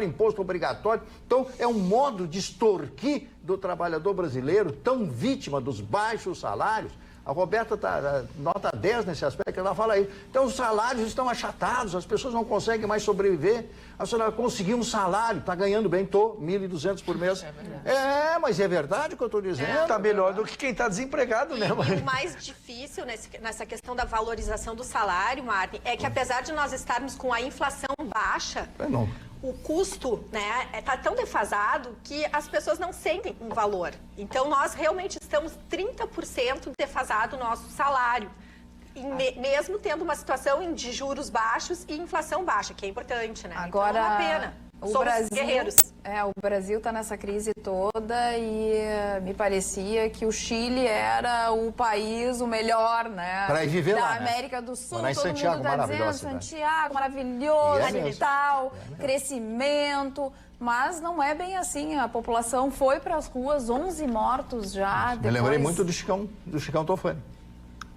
imposto obrigatório. Então é um modo de extorquir do trabalhador brasileiro, tão vítima dos baixos salários. A Roberta está nota 10 nesse aspecto, ela fala aí. Então os salários estão achatados, as pessoas não conseguem mais sobreviver. A senhora conseguiu um salário, está ganhando bem, estou, 1.200 por mês. Mas é verdade o que eu estou dizendo. Está melhor do que quem está desempregado, né, Maria? O mais difícil nessa questão da valorização do salário, Martin, é que apesar de nós estarmos com a inflação baixa, o custo, né, está tão defasado que as pessoas não sentem um valor. Então, nós realmente estamos 30% defasado o nosso salário, mesmo tendo uma situação de juros baixos e inflação baixa, que é importante, né? Agora, então, é uma pena. Somos guerreiros. O Brasil está nessa crise toda e me parecia que o Chile era o país, o melhor, né? Para ir viver da lá, América do Sul. Morar em todo Santiago, mundo está dizendo, Santiago, maravilhoso e tal, crescimento. Mas não é bem assim. A população foi para as ruas, 11 mortos já. Me lembrei muito do Chicão Tofani.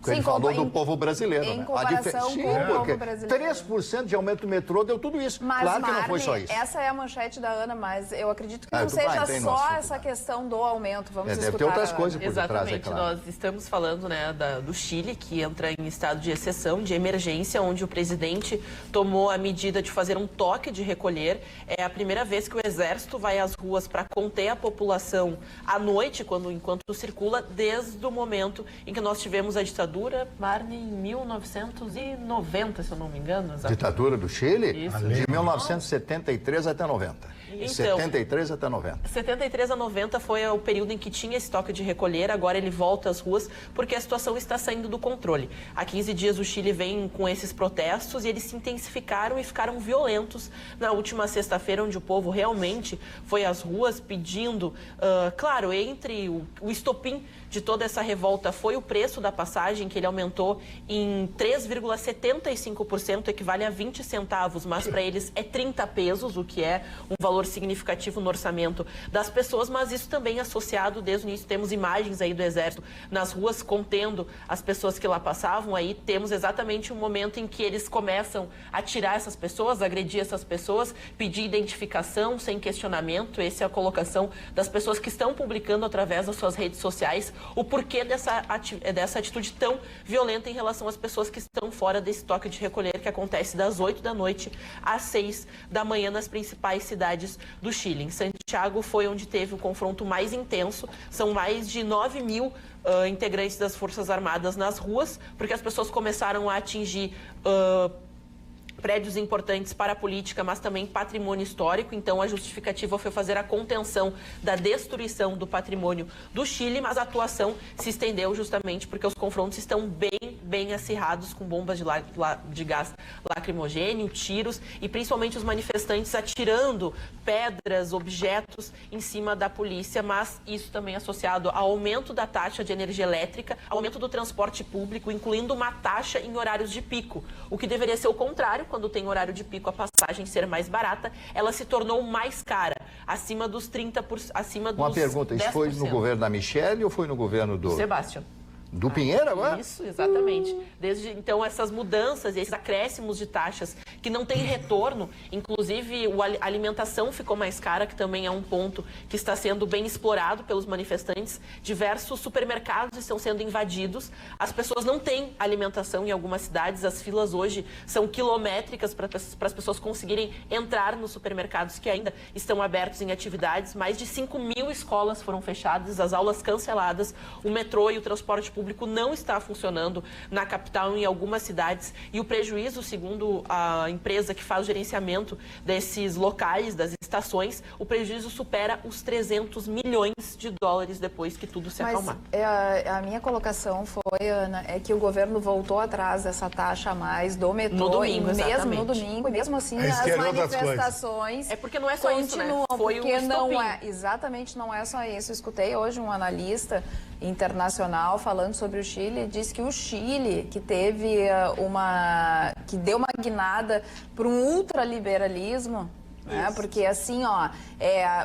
Ele falou do povo brasileiro. Em né? comparação com o povo brasileiro. 3% de aumento do metrô deu tudo isso. Mas, claro que Marli, não foi só isso. Essa é a manchete da Ana, mas eu acredito que não seja só essa questão do aumento. Vamos escutar. Deve ter outras coisas por Exatamente. detrás, é claro. Nós estamos falando, né, do Chile, que entra em estado de exceção, de emergência, onde o presidente tomou a medida de fazer um toque de recolher. É a primeira vez que o exército vai às ruas para conter a população à noite, enquanto circula, desde o momento em que nós tivemos a ditadura, Marne, em 1990, se eu não me engano. Exatamente. Ditadura do Chile? Isso. De 1973 até 90. Então, 73 até 90. 73 a 90 foi o período em que tinha esse toque de recolher, agora ele volta às ruas porque a situação está saindo do controle. Há 15 dias o Chile vem com esses protestos e eles se intensificaram e ficaram violentos na última sexta-feira, onde o povo realmente foi às ruas pedindo, claro, entre o estopim de toda essa revolta foi o preço da passagem, que ele aumentou em 3,75%, equivale a 20 centavos, mas para eles é 30 pesos, o que é um valor significativo no orçamento das pessoas, mas isso também associado, desde o início, temos imagens aí do Exército nas ruas contendo as pessoas que lá passavam, aí temos exatamente o momento em que eles começam a tirar essas pessoas, agredir essas pessoas, pedir identificação sem questionamento. Essa é a colocação das pessoas que estão publicando através das suas redes sociais o porquê dessa atitude tão violenta em relação às pessoas que estão fora desse toque de recolher que acontece das 8 da noite às 6 da manhã nas principais cidades do Chile. Em Santiago foi onde teve o confronto mais intenso, são mais de 9 mil integrantes das Forças Armadas nas ruas, porque as pessoas começaram a atingir prédios importantes para a política, mas também patrimônio histórico. Então, a justificativa foi fazer a contenção da destruição do patrimônio do Chile, mas a atuação se estendeu justamente porque os confrontos estão bem acirrados, com bombas de gás lacrimogêneo, tiros e principalmente os manifestantes atirando pedras, objetos em cima da polícia, mas isso também associado ao aumento da taxa de energia elétrica, ao aumento do transporte público, incluindo uma taxa em horários de pico, o que deveria ser o contrário. Quando tem horário de pico, a passagem ser mais barata, ela se tornou mais cara, acima dos 30%, acima dos 10%. Uma pergunta, isso foi no governo da Michele ou foi no governo do... Sebastião. Do Pinheiro agora? Isso, exatamente. Desde então, essas mudanças e esses acréscimos de taxas que não têm retorno, inclusive a alimentação ficou mais cara, que também é um ponto que está sendo bem explorado pelos manifestantes. Diversos supermercados estão sendo invadidos, as pessoas não têm alimentação em algumas cidades, as filas hoje são quilométricas para as pessoas conseguirem entrar nos supermercados que ainda estão abertos em atividades. Mais de 5 mil escolas foram fechadas, as aulas canceladas, o metrô e o transporte público não está funcionando na capital, em algumas cidades, e o prejuízo, segundo a empresa que faz o gerenciamento desses locais, das estações, o prejuízo supera os 300 milhões de dólares depois que tudo se acalmar. A minha colocação foi, Ana, é que o governo voltou atrás dessa taxa a mais do metrô no domingo, no domingo, e mesmo assim as manifestações é porque não é só continuam, isso, né? Foi porque não exatamente não é só isso. Eu escutei hoje um analista internacional falando sobre o Chile, disse que o Chile, que teve que deu uma guinada para um ultraliberalismo, né? Porque assim,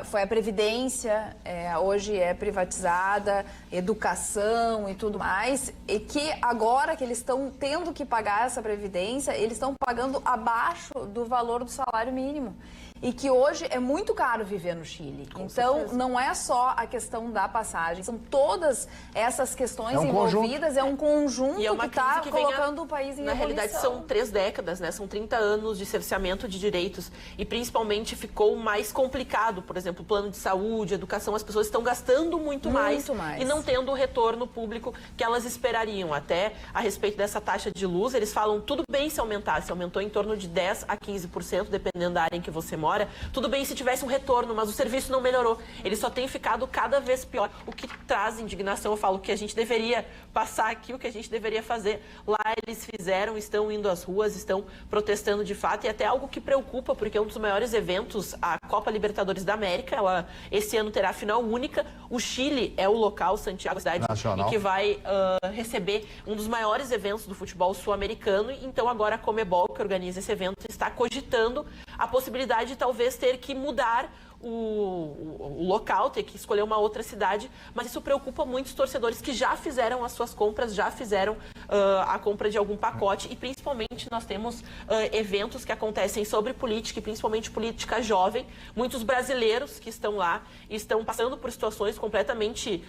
foi a Previdência, hoje é privatizada, educação e tudo mais, e que agora que eles estão tendo que pagar essa Previdência, eles estão pagando abaixo do valor do salário mínimo. E que hoje é muito caro viver no Chile. Então, não é só a questão da passagem, são todas essas questões envolvidas, é um conjunto que está colocando o país em ebulição. Na realidade, são 3 décadas, né? São 30 anos de cerceamento de direitos e, principalmente, ficou mais complicado. Por exemplo, plano de saúde, educação, as pessoas estão gastando muito mais e não tendo o retorno público que elas esperariam. Até a respeito dessa taxa de luz, eles falam tudo bem se aumentar. Se aumentou em torno de 10% a 15%, dependendo da área em que você mora. demora. Tudo bem se tivesse um retorno, mas o serviço não melhorou. Ele só tem ficado cada vez pior, o que traz indignação. Eu falo que a gente deveria passar aqui, o que a gente deveria fazer. Lá eles fizeram, estão indo às ruas, estão protestando de fato, e até algo que preocupa, porque é um dos maiores eventos, a Copa Libertadores da América, ela esse ano terá final única. O Chile é o local, Santiago, a cidade em que vai receber um dos maiores eventos do futebol sul-americano. Então agora a Conmebol, que organiza esse evento, está cogitando a possibilidade de talvez ter que mudar o local, ter que escolher uma outra cidade, mas isso preocupa muitos torcedores que já fizeram as suas compras, já fizeram a compra de algum pacote, e principalmente nós temos eventos que acontecem sobre política, e principalmente política jovem. Muitos brasileiros que estão lá estão passando por situações completamente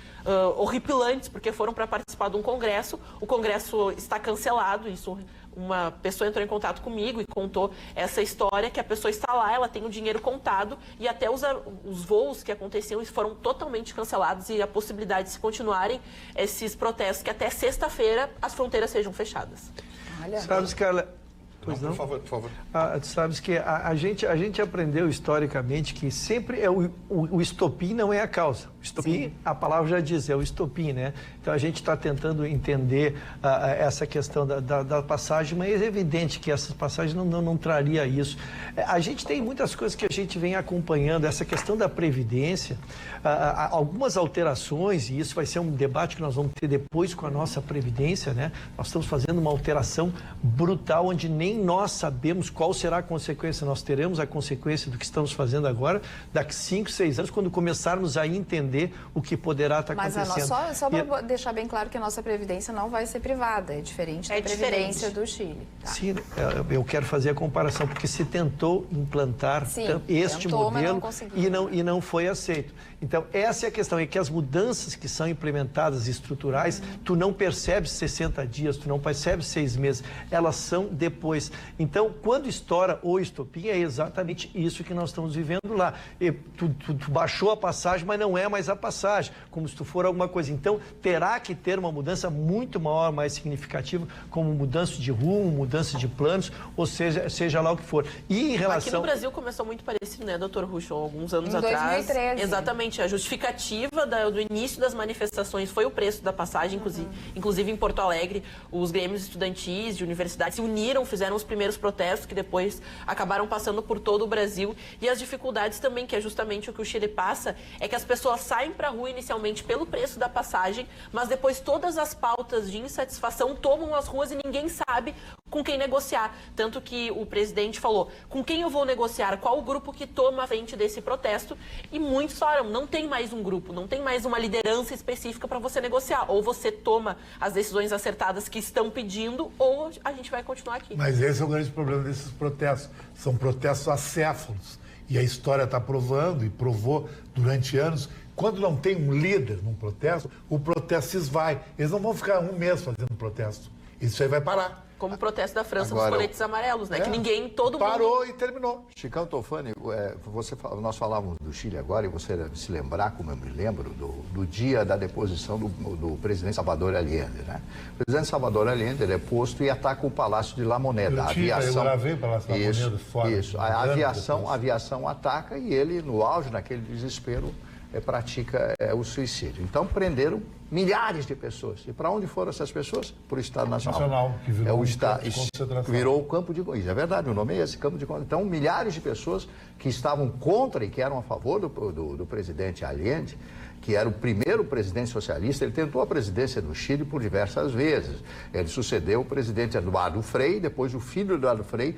horripilantes, porque foram para participar de um congresso, o congresso está cancelado. Isso, uma pessoa entrou em contato comigo e contou essa história, que a pessoa está lá, ela tem o dinheiro contado, e até os voos que aconteciam foram totalmente cancelados, e a possibilidade de se continuarem esses protestos, que até sexta-feira as fronteiras sejam fechadas. Olha. Sabes, Carla... Pois não? Por favor. Sabes que a gente aprendeu historicamente que sempre o estopim não é a causa. O estopim, sim, a palavra já diz, é o estopim, né? Então a gente está tentando entender essa questão da passagem, mas é evidente que essas passagens não traria isso. A gente tem muitas coisas que a gente vem acompanhando, essa questão da Previdência, algumas alterações, e isso vai ser um debate que nós vamos ter depois com a nossa Previdência, né? Nós estamos fazendo uma alteração brutal, onde nem nós sabemos qual será a consequência. Nós teremos a consequência do que estamos fazendo agora, daqui 5, 6 anos, quando começarmos a entender o que poderá estar acontecendo. Mas só para deixar bem claro que a nossa Previdência não vai ser privada, é diferente da Previdência do Chile. Tá? Sim, eu quero fazer a comparação, porque se tentou implantar este modelo e não foi aceito. Então, essa é a questão, é que as mudanças que são implementadas estruturais, tu não percebes 60 dias, tu não percebes 6 meses, elas são depois. Então, quando estoura o estopim, é exatamente isso que nós estamos vivendo lá. E tu baixou a passagem, mas não é mais a passagem, como se tu for alguma coisa. Então, terá que ter uma mudança muito maior, mais significativa, como mudança de rumo, mudança de planos, ou seja lá o que for. E em relação... Aqui no Brasil começou muito parecido, né, doutor Ruschel, alguns anos atrás. 2013. Exatamente. A justificativa do início das manifestações foi o preço da passagem, inclusive em Porto Alegre, os grêmios estudantis de universidades se uniram, fizeram os primeiros protestos, que depois acabaram passando por todo o Brasil. E as dificuldades também, que é justamente o que o Chile passa, é que as pessoas saem para a rua inicialmente pelo preço da passagem, mas depois todas as pautas de insatisfação tomam as ruas e ninguém sabe com quem negociar. Tanto que o presidente falou, com quem eu vou negociar? Qual o grupo que toma a frente desse protesto? E muitos falaram, não tem mais um grupo, não tem mais uma liderança específica para você negociar. Ou você toma as decisões acertadas que estão pedindo, ou a gente vai continuar aqui. Mas esse é o grande problema desses protestos. São protestos acéfalos. E a história está provando, e provou durante anos, quando não tem um líder num protesto, o protesto se esvai. Eles não vão ficar um mês fazendo protesto. Isso aí vai parar. Como o protesto da França dos coletes amarelos, né? Que ninguém, todo mundo... Parou e terminou. Chicão Tofani, nós falávamos do Chile agora, e você se lembrar, como eu me lembro, do dia da deposição do presidente Salvador Allende, né? O presidente Salvador Allende, ele é posto e ataca o Palácio de La Moneda. Eu gravei o Palácio de La Moneda fora. Isso, a aviação ataca, e ele, no auge, naquele desespero, pratica o suicídio. Então, prenderam milhares de pessoas. E para onde foram essas pessoas? Para o Estado Nacional. Que virou um campo de concentração. Virou o campo de... Isso é verdade, o nome é esse, campo de concentração. Então, milhares de pessoas que estavam contra e que eram a favor do presidente Allende, que era o primeiro presidente socialista. Ele tentou a presidência do Chile por diversas vezes. Ele sucedeu o presidente Eduardo Frei, depois o filho do Eduardo Frei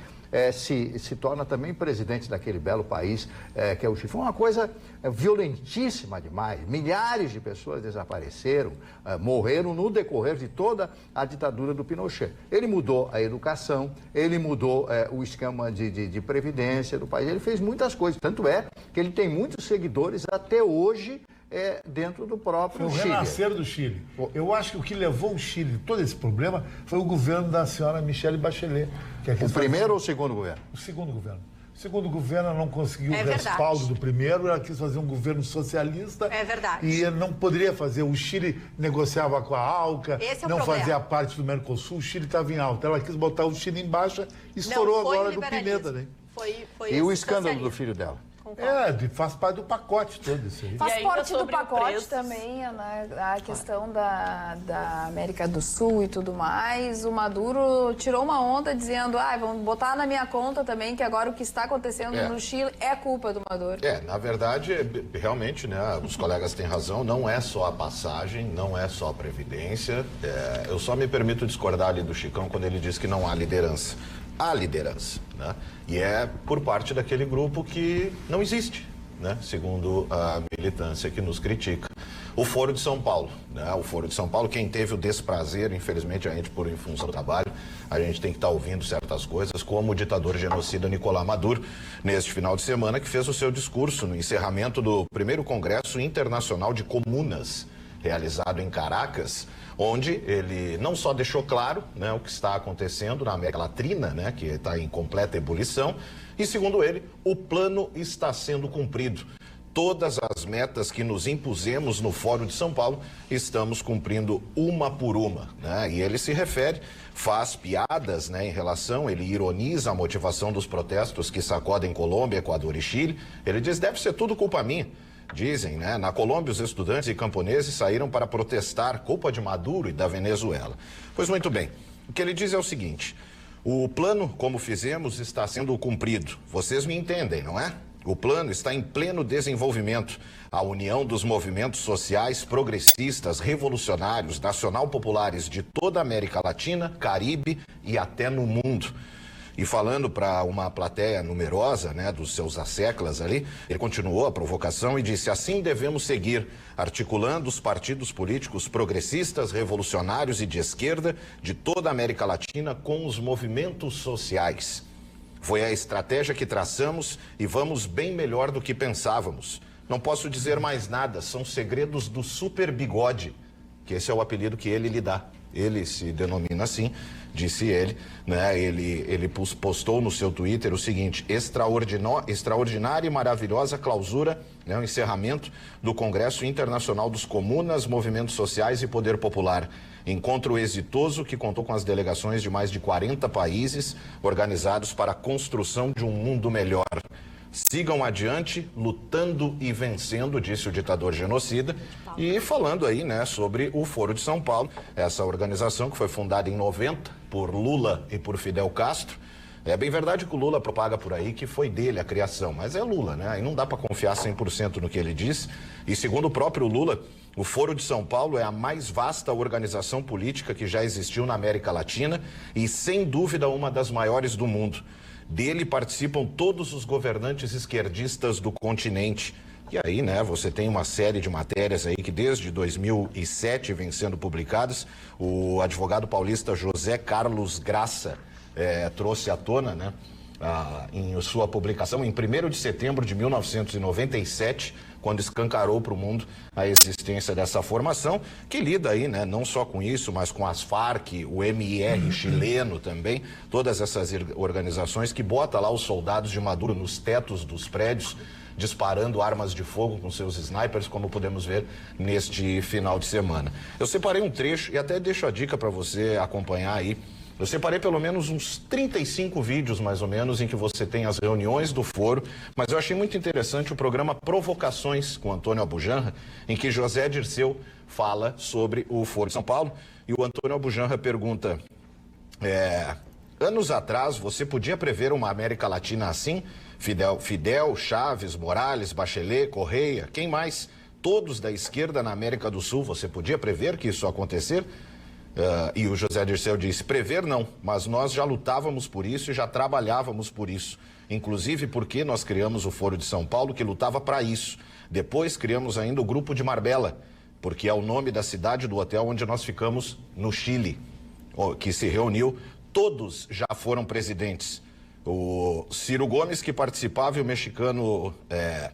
se torna também presidente daquele belo país que é o Chile. Foi uma coisa violentíssima demais. Milhares de pessoas desapareceram, morreram no decorrer de toda a ditadura do Pinochet. Ele mudou a educação, ele mudou o esquema de previdência do país, ele fez muitas coisas. Tanto é que ele tem muitos seguidores até hoje dentro do próprio Chile. O renascer do Chile. Eu acho que o que levou o Chile todo esse problema foi o governo da senhora Michelle Bachelet. O primeiro ou o segundo governo? O segundo governo. O segundo governo não conseguiu o respaldo do primeiro, ela quis fazer um governo socialista. É verdade. E não poderia fazer. O Chile negociava com a ALCA, não fazia parte do Mercosul, o Chile estava em alta. Ela quis botar o Chile em baixa e estourou agora do Pimenta, né? E o escândalo do filho dela? Faz parte do pacote todo isso aí. Faz parte do pacote preços. também, né, a questão da América do Sul e tudo mais. O Maduro tirou uma onda dizendo, vamos botar na minha conta também que agora o que está acontecendo no Chile é culpa do Maduro. Na verdade, realmente, né, os colegas têm razão, não é só a passagem, não é só a previdência. Eu só me permito discordar ali do Chicão quando ele diz que não há liderança. Há liderança, né? E é por parte daquele grupo que não existe, né? Segundo a militância que nos critica. O Foro de São Paulo, né? O Foro de São Paulo, quem teve o desprazer, infelizmente a gente em função do trabalho, a gente tem que estar ouvindo certas coisas, como o ditador genocida Nicolás Maduro, neste final de semana, que fez o seu discurso no encerramento do primeiro Congresso Internacional de Comunas, realizado em Caracas, onde ele não só deixou claro, né, o que está acontecendo na América Latina, né, que está em completa ebulição, e segundo ele, o plano está sendo cumprido. Todas as metas que nos impusemos no Fórum de São Paulo, estamos cumprindo uma por uma, né? E ele se refere, faz piadas, né, em relação, ele ironiza a motivação dos protestos que sacodem Colômbia, Equador e Chile. Ele diz, deve ser tudo culpa minha. Dizem, né? Na Colômbia, os estudantes e camponeses saíram para protestar, culpa de Maduro e da Venezuela. Pois muito bem, o que ele diz é o seguinte, o plano, como fizemos, está sendo cumprido. Vocês me entendem, não é? O plano está em pleno desenvolvimento. A união dos movimentos sociais progressistas, revolucionários, nacional-populares de toda a América Latina, Caribe e até no mundo. E falando para uma plateia numerosa, né, dos seus asseclas ali, ele continuou a provocação e disse, assim devemos seguir, articulando os partidos políticos progressistas, revolucionários e de esquerda de toda a América Latina com os movimentos sociais. Foi a estratégia que traçamos e vamos bem melhor do que pensávamos. Não posso dizer mais nada, são segredos do Super Bigode, que esse é o apelido que ele lhe dá. Ele se denomina assim, disse ele, né? Ele postou no seu Twitter o seguinte, extraordinária e maravilhosa clausura, né? O encerramento do Congresso Internacional dos Comunas, Movimentos Sociais e Poder Popular. Encontro exitoso que contou com as delegações de mais de 40 países organizados para a construção de um mundo melhor. Sigam adiante, lutando e vencendo, disse o ditador genocida. E falando aí, né, sobre o Foro de São Paulo, essa organização que foi fundada em 90 por Lula e por Fidel Castro. É bem verdade que o Lula propaga por aí que foi dele a criação, mas é Lula, né? Aí não dá para confiar 100% no que ele diz. E segundo o próprio Lula, o Foro de São Paulo é a mais vasta organização política que já existiu na América Latina e, sem dúvida, uma das maiores do mundo. Dele participam todos os governantes esquerdistas do continente. E aí, né, você tem uma série de matérias aí que desde 2007 vem sendo publicadas. O advogado paulista José Carlos Graça trouxe à tona, né, em sua publicação em 1º de setembro de 1997, quando escancarou para o mundo a existência dessa formação, que lida aí, né, não só com isso, mas com as Farc, o MIR chileno também, todas essas organizações que bota lá os soldados de Maduro nos tetos dos prédios, disparando armas de fogo com seus snipers, como podemos ver neste final de semana. Eu separei um trecho e até deixo a dica para você acompanhar aí. Eu separei pelo menos uns 35 vídeos, mais ou menos, em que você tem as reuniões do foro, mas eu achei muito interessante o programa Provocações com Antônio Abujamra, em que José Dirceu fala sobre o Foro de São Paulo, e o Antônio Abujamra pergunta, anos atrás você podia prever uma América Latina assim? Fidel, Chaves, Morales, Bachelet, Correia, quem mais? Todos da esquerda na América do Sul, você podia prever que isso ia acontecer? E o José Dirceu disse, prever não, mas nós já lutávamos por isso e já trabalhávamos por isso. Inclusive porque nós criamos o Foro de São Paulo, que lutava para isso. Depois criamos ainda o Grupo de Marbella, porque é o nome da cidade do hotel onde nós ficamos no Chile, que se reuniu. Todos já foram presidentes. O Ciro Gomes, que participava, e o mexicano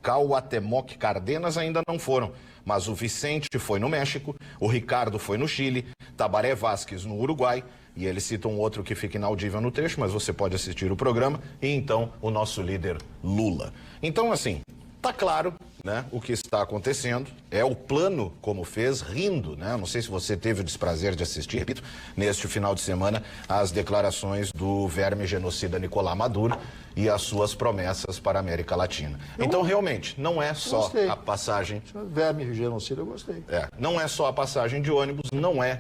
Cuauhtémoc Cárdenas ainda não foram. Mas o Vicente foi no México, o Ricardo foi no Chile, Tabaré Vázquez no Uruguai, e ele cita um outro que fica inaudível no trecho, mas você pode assistir o programa, e então o nosso líder Lula. Então, assim, tá claro né, o que está acontecendo, é o plano como fez, rindo, né? Não sei se você teve o desprazer de assistir, repito, neste final de semana, as declarações do verme genocida Nicolás Maduro e as suas promessas para a América Latina. Então, realmente, não é só a passagem... Verme genocida, eu gostei. Não é só a passagem de ônibus,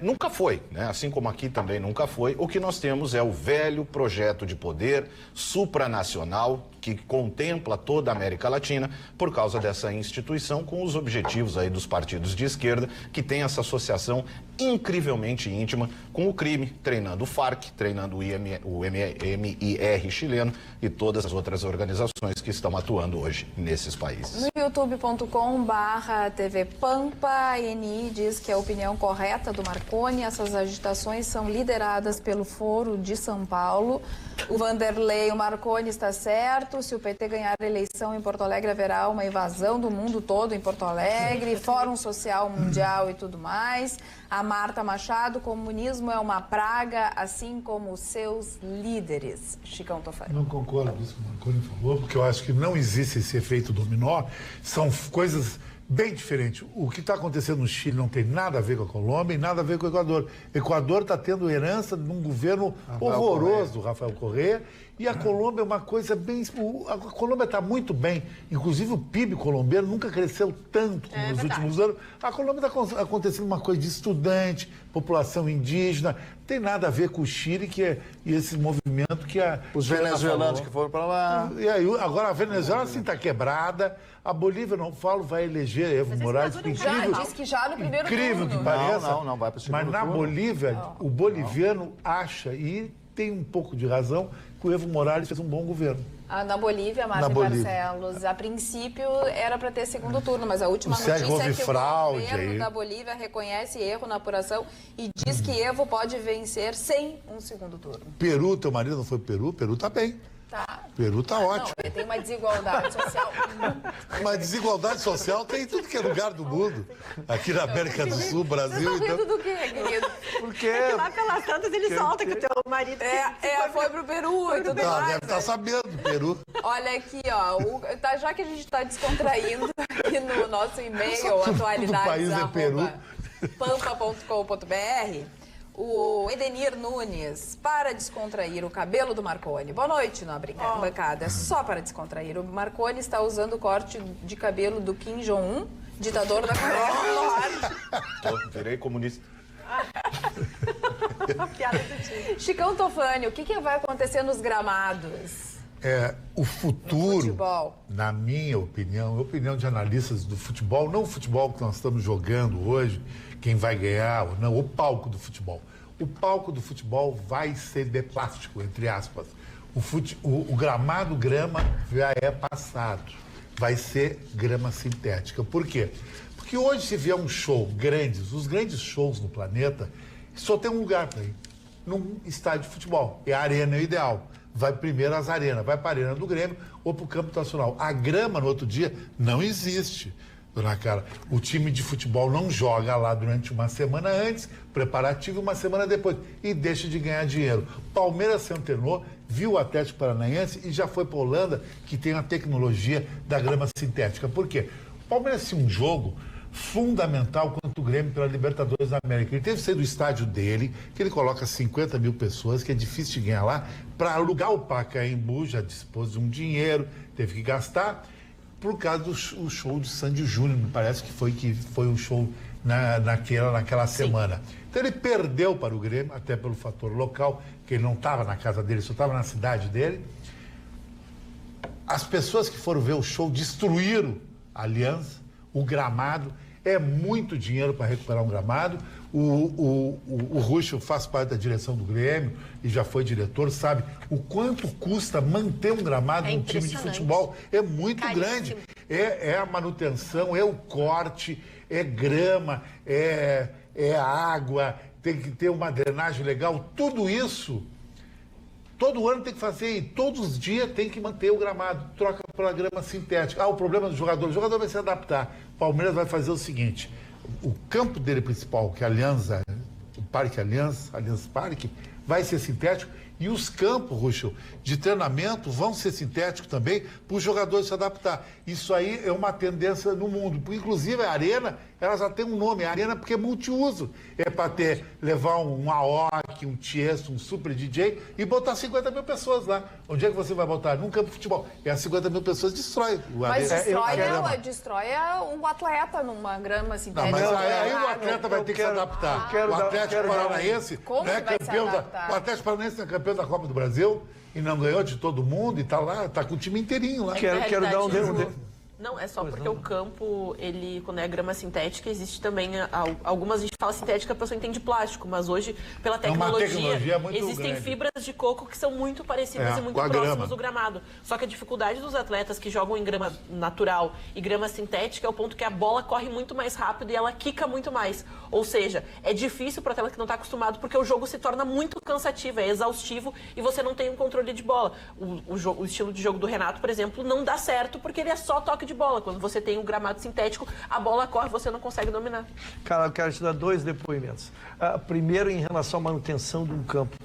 nunca foi, né? Assim como aqui também nunca foi. O que nós temos é o velho projeto de poder supranacional que contempla toda a América Latina por causa dessa instituição com os objetivos aí dos partidos de esquerda que tem essa associação incrivelmente íntima com o crime, treinando o FARC, treinando o MIR chileno e todas as outras organizações que estão atuando hoje nesses países. No youtube.com/TV Pampa, a ENI diz que a opinião correta do Marconi, essas agitações são lideradas pelo Foro de São Paulo. O Vanderlei, o Marconi está certo, se o PT ganhar a eleição em Porto Alegre haverá uma invasão do mundo todo em Porto Alegre, Fórum Social Mundial e tudo mais. A Marta Machado, comunismo é uma praga, assim como os seus líderes. Chicão Tofani. Não concordo com isso que o Marconi falou, porque eu acho que não existe esse efeito dominó, são coisas bem diferentes. O que está acontecendo no Chile não tem nada a ver com a Colômbia e nada a ver com o Equador. O Equador está tendo herança de um governo horroroso do Rafael Correa, e a Colômbia é uma coisa bem... A Colômbia está muito bem. Inclusive o PIB colombiano nunca cresceu tanto como nos últimos anos. A Colômbia está acontecendo uma coisa de estudante, população indígena. Não tem nada a ver com o Chile e esse movimento que a... Os venezuelanos que foram para lá. E aí, agora a Venezuela assim está quebrada. A Bolívia, não falo, vai eleger Evo Morales. Já disse que já no primeiro incrível turno. que pareça. Não vai para o segundo Mas na turno. Bolívia, o boliviano acha, e tem um pouco de razão, que o Evo Morales fez um bom governo. Na Bolívia, Márcia Barcelos, a princípio era para ter segundo turno, mas a última notícia é que o governo da Bolívia reconhece erro na apuração e diz que Evo pode vencer sem um segundo turno. Peru, teu marido não foi pro Peru? Peru tá bem. Tá. Peru tá ótimo. Não, tem uma desigualdade social. Mas desigualdade social tem em tudo que é lugar do mundo. Aqui na América do Sul, Brasil... Você tá rindo do quê, querido? Porque... É que lá pelas tantas ele solta que o teu marido... Foi pro Peru e tudo mais. Deve estar sabendo, Peru. Olha aqui, ó, já que a gente está descontraindo aqui no nosso e-mail, atualidades@pampa.com.br, o Edenir Nunes, para descontrair o cabelo do Marconi. Boa noite, nobre bancada. Só para descontrair. O Marconi está usando o corte de cabelo do Kim Jong-un, ditador da Coreia do Norte. Virei comunista. Chicão Tofani, o que vai acontecer nos gramados? O futuro, na minha opinião, a opinião de analistas do futebol, não o futebol que nós estamos jogando hoje, quem vai ganhar ou não, o palco do futebol. O palco do futebol vai ser de plástico, entre aspas. O gramado grama já é passado. Vai ser grama sintética. Por quê? Porque hoje, se vier um show grande, os grandes shows no planeta, só tem um lugar para ir. Num estádio de futebol. É a arena ideal. Vai primeiro às arenas, vai para a arena do Grêmio ou para o campo nacional. A grama, no outro dia, não existe, dona Carla. O time de futebol não joga lá durante uma semana antes, preparativo, uma semana depois, e deixa de ganhar dinheiro. Palmeiras se antenou, viu o Atlético Paranaense e já foi para a Holanda, que tem a tecnologia da grama sintética. Por quê? O Palmeiras tinha um jogo fundamental contra o Grêmio pela Libertadores da América. Ele teve que sair do estádio dele, que ele coloca 50 mil pessoas, que é difícil de ganhar lá, para alugar o Pacaembu, já dispôs de um dinheiro, teve que gastar, por causa do show de Sandy Júnior, me parece que foi um show naquela semana. Então ele perdeu para o Grêmio, até pelo fator local, que ele não estava na casa dele, só estava na cidade dele. As pessoas que foram ver o show destruíram a Aliança, o gramado. É muito dinheiro para recuperar um gramado. O Ruschel faz parte da direção do Grêmio e já foi diretor, sabe o quanto custa manter um gramado num time de futebol. É muito grande. É a manutenção, é o corte, é grama, é água, tem que ter uma drenagem legal. Tudo isso, todo ano tem que fazer e todos os dias tem que manter o gramado. Troca pela grama sintética. O problema do jogador, o jogador vai se adaptar. O Palmeiras vai fazer o seguinte: o campo dele principal, que é a Aliança, o Parque Aliança Parque, vai ser sintético E os campos, Ruschel, de treinamento vão ser sintéticos também para os jogadores se adaptar. Isso aí é uma tendência no mundo. Inclusive, a arena, ela já tem um nome, a arena porque é multiuso. É para levar um AOC, um Tiesto, um Super DJ e botar 50 mil pessoas lá. Onde é que você vai botar? Num campo de futebol. E as 50 mil pessoas destrói o Mas arena. destrói um atleta numa grama sintética. Não, mas aí o atleta vai ter que se adaptar. O Atlético Paranaense não é campeão o Atlético Paranaense não é campeão da Copa do Brasil e não ganhou de todo mundo e tá lá, tá com o time inteirinho lá. Quero dar Não, é só porque o campo, ele, quando é grama sintética, existe também, algumas a gente fala sintética, a pessoa entende plástico, mas hoje, pela tecnologia muito existem grande. fibras de coco que são muito parecidas e muito próximas do gramado. Só que a dificuldade dos atletas que jogam em grama natural e grama sintética é o ponto que a bola corre muito mais rápido e ela quica muito mais. Ou seja, é difícil para o atleta que não está acostumado, porque o jogo se torna muito cansativo, é exaustivo e você não tem um controle de bola. O estilo de jogo do Renato, por exemplo, não dá certo porque ele é só toque de bola. Quando você tem um gramado sintético, a bola corre, você não consegue dominar. Cara, eu quero te dar 2 depoimentos. Primeiro, em relação à manutenção de um campo.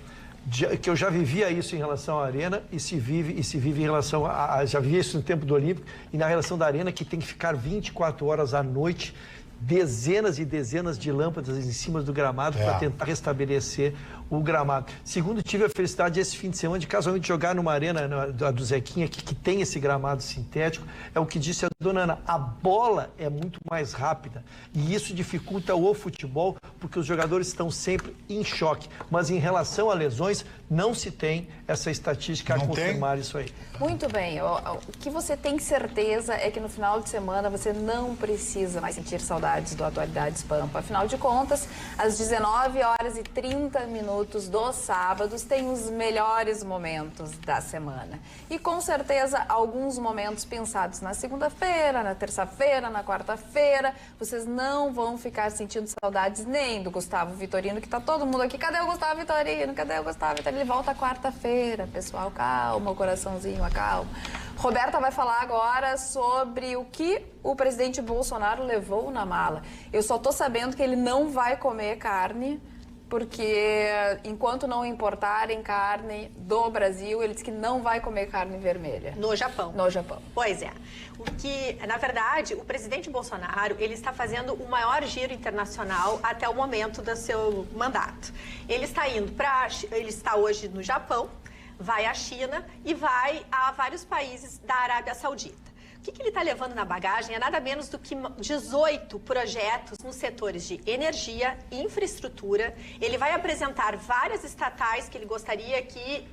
Que eu já vivia isso em relação à arena e se vive em relação já vivia isso no tempo do Olímpico e na relação da arena, que tem que ficar 24 horas à noite, dezenas e dezenas de lâmpadas em cima do gramado para tentar restabelecer o gramado. Segundo, tive a felicidade esse fim de semana de casualmente jogar numa arena do Zequinha que tem esse gramado sintético. É o que disse a dona Ana, a bola é muito mais rápida e isso dificulta o futebol porque os jogadores estão sempre em choque. Mas em relação a lesões, não se tem essa estatística a confirmar isso aí. Muito bem. O que você tem certeza é que no final de semana você não precisa mais sentir saudades do Atualidades Pampa. Afinal de contas, às 19h30 dos sábados tem os melhores momentos da semana. E com certeza alguns momentos pensados na segunda-feira, na terça-feira, na quarta-feira. Vocês não vão ficar sentindo saudades nem do Gustavo Vitorino, que tá todo mundo aqui. Cadê o Gustavo Vitorino? Cadê o Gustavo Vitorino? Ele volta quarta-feira, pessoal. Calma, o coraçãozinho, acalma. Roberta vai falar agora sobre o que o presidente Bolsonaro levou na mala. Eu só tô sabendo que ele não vai comer carne, porque enquanto não importarem carne do Brasil, ele disse que não vai comer carne vermelha. No Japão. No Japão. Pois é. O que, na verdade, o presidente Bolsonaro, ele está fazendo o maior giro internacional até o momento do seu mandato. Ele está hoje no Japão, vai à China e vai a vários países da Arábia Saudita. O que ele está levando na bagagem é nada menos do que 18 projetos nos setores de energia e infraestrutura. Ele vai apresentar várias estatais que ele gostaria que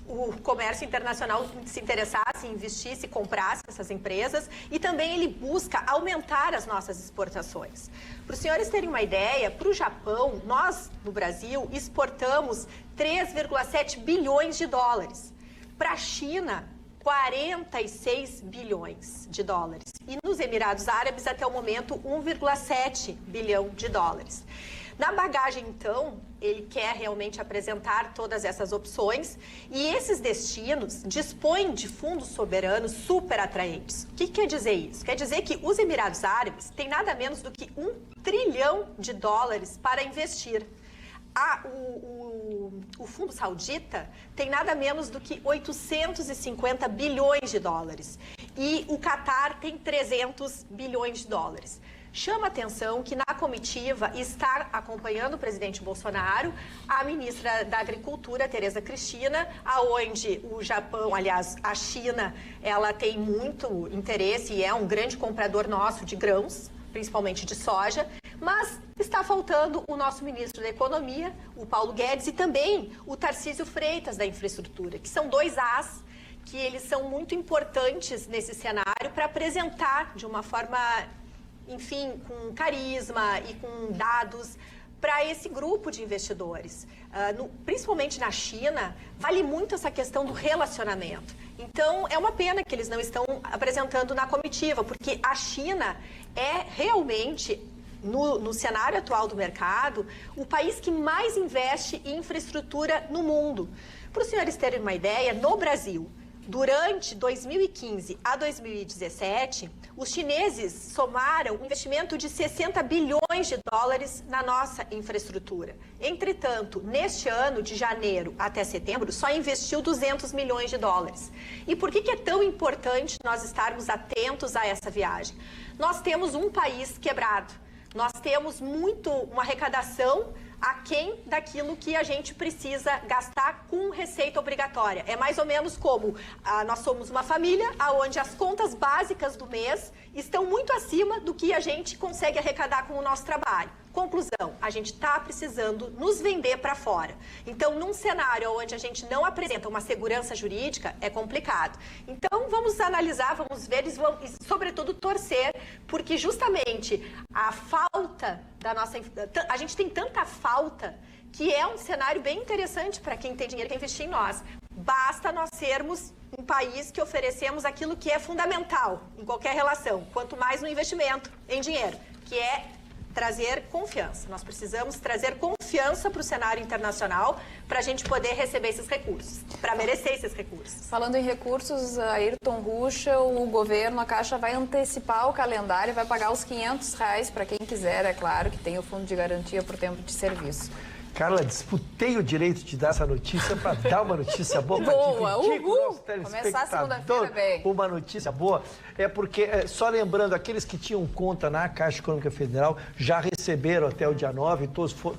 o comércio internacional se interessasse, investisse, comprasse essas empresas. E também ele busca aumentar as nossas exportações. Para os senhores terem uma ideia, para o Japão, nós, no Brasil, exportamos 3,7 bilhões de dólares. Para a China, 46 bilhões de dólares. E nos Emirados Árabes, até o momento, 1,7 bilhão de dólares. Na bagagem, então, ele quer realmente apresentar todas essas opções e esses destinos dispõem de fundos soberanos super atraentes. O que quer dizer isso? Quer dizer que os Emirados Árabes têm nada menos do que 1 trilhão de dólares para investir. O fundo saudita tem nada menos do que 850 bilhões de dólares. E o Catar tem 300 bilhões de dólares. Chama atenção que na comitiva está acompanhando o presidente Bolsonaro a ministra da Agricultura, Tereza Cristina, aonde o Japão, aliás, a China, ela tem muito interesse e é um grande comprador nosso de grãos, principalmente de soja, mas está faltando o nosso ministro da Economia, o Paulo Guedes, e também o Tarcísio Freitas da Infraestrutura, que são 2 As que eles são muito importantes nesse cenário para apresentar de uma forma, enfim, com carisma e com dados para esse grupo de investidores. Principalmente na China, vale muito essa questão do relacionamento. Então, é uma pena que eles não estão apresentando na comitiva, porque a China é realmente, no cenário atual do mercado, o país que mais investe em infraestrutura no mundo. Para os senhores terem uma ideia, no Brasil, durante 2015 a 2017, os chineses somaram um investimento de 60 bilhões de dólares na nossa infraestrutura. Entretanto, neste ano, de janeiro até setembro, só investiu 200 milhões de dólares. E por que é tão importante nós estarmos atentos a essa viagem? Nós temos um país quebrado. Nós temos uma arrecadação aquém daquilo que a gente precisa gastar com receita obrigatória. É mais ou menos como nós somos uma família onde as contas básicas do mês estão muito acima do que a gente consegue arrecadar com o nosso trabalho. Conclusão, a gente está precisando nos vender para fora. Então, num cenário onde a gente não apresenta uma segurança jurídica, é complicado. Então, vamos analisar, vamos ver e, sobretudo, torcer, porque justamente a falta da nossa... A gente tem tanta falta que é um cenário bem interessante para quem tem dinheiro, quer investir em nós. Basta nós sermos um país que oferecemos aquilo que é fundamental em qualquer relação, quanto mais no investimento em dinheiro, que é trazer confiança. Nós precisamos trazer confiança para o cenário internacional para a gente poder receber esses recursos, para merecer esses recursos. Falando em recursos, Ayrton Rucha, o governo, a Caixa vai antecipar o calendário, vai pagar os R$500 para quem quiser, é claro, que tem o fundo de garantia por tempo de serviço. Carla, disputei o direito de dar essa notícia para dar uma notícia boa. Boa, dividir com o nosso começar a segunda-feira bem. Uma notícia boa. É porque, só lembrando, aqueles que tinham conta na Caixa Econômica Federal já receberam até o dia 9,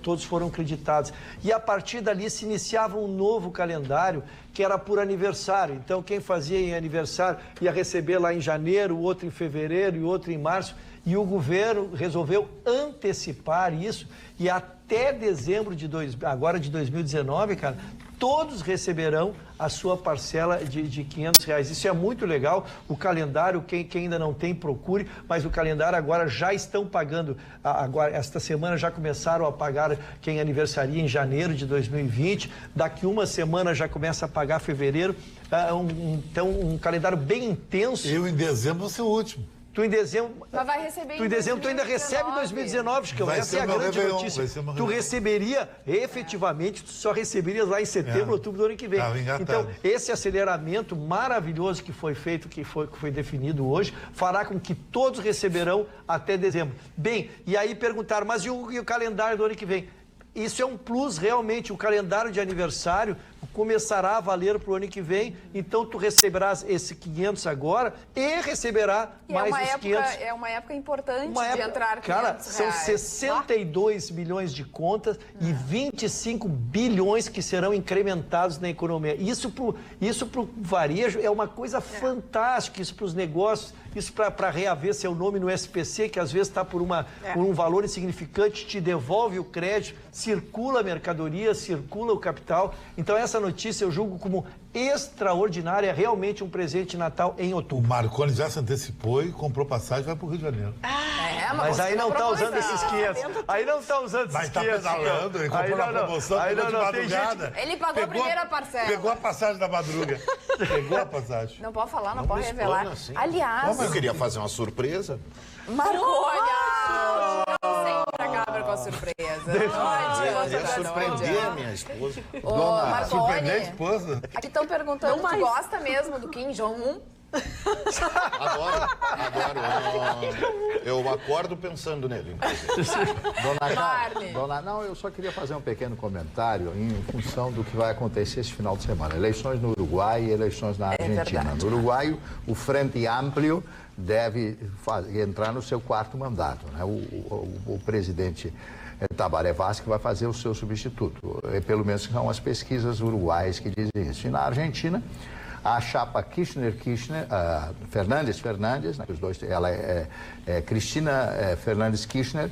todos foram creditados. E a partir dali se iniciava um novo calendário que era por aniversário. Então, quem fazia em aniversário ia receber lá em janeiro, o outro em fevereiro e outro em março. E o governo resolveu antecipar isso e até dezembro de 2019, cara, todos receberão a sua parcela de R$500. Isso é muito legal. O calendário, quem ainda não tem, procure, mas o calendário agora já estão pagando, agora esta semana já começaram a pagar quem aniversaria em janeiro de 2020, daqui uma semana já começa a pagar fevereiro, então um calendário bem intenso. Eu em dezembro vou ser o último. Tu em dezembro. Mas vai receber tu em dezembro, tu ainda recebe em 2019, Chicão. Essa é a grande notícia. Tu receberia, efetivamente, tu só receberias lá em setembro, outubro do ano que vem. Então, esse aceleramento maravilhoso que foi feito, que foi definido hoje, fará com que todos receberão até dezembro. Bem, e aí perguntaram, mas e o calendário do ano que vem? Isso é um plus, realmente. O calendário de aniversário começará a valer para o ano que vem, então tu receberás esse 500 agora e receberá mais os 500. É uma época importante de entrar 500 Cara, são 62 milhões de contas e 25 bilhões que serão incrementados na economia. Isso pro varejo é uma coisa fantástica, isso para os negócios, isso para reaver seu nome no SPC, que às vezes está por um valor insignificante, te devolve o crédito, circula a mercadoria, circula o capital. Então essa notícia eu julgo como extraordinária, realmente um presente de Natal em outubro. O Marconi já se antecipou e comprou passagem e vai para o Rio de Janeiro. Mas aí não está usando esses 500. Aí não está usando esses 500. Mas está pedalando, ele comprou na promoção, pegou de madrugada. Ele pagou a primeira parcela. Pegou a passagem da madruga. Pegou a passagem. Não pode falar, não pode revelar. Assim. Aliás... Eu queria fazer uma surpresa. Marconi! Não sempre acaba com a surpresa. Eu queria surpreender a minha esposa. Surpreender a esposa? Aqui estão perguntando, tu gosta mesmo do Kim Jong-un? Adoro. Eu acordo pensando nele, inclusive. Não, eu só queria fazer um pequeno comentário em função do que vai acontecer esse final de semana. Eleições no Uruguai e eleições na Argentina. No Uruguai, o Frente Amplio deve entrar no seu quarto mandato, né? O presidente Tabaré Vázquez vai fazer o seu substituto. Pelo menos são as pesquisas uruguaias que dizem isso. E na Argentina, a chapa Fernandes, né, os dois, ela Cristina Fernandes Kirchner,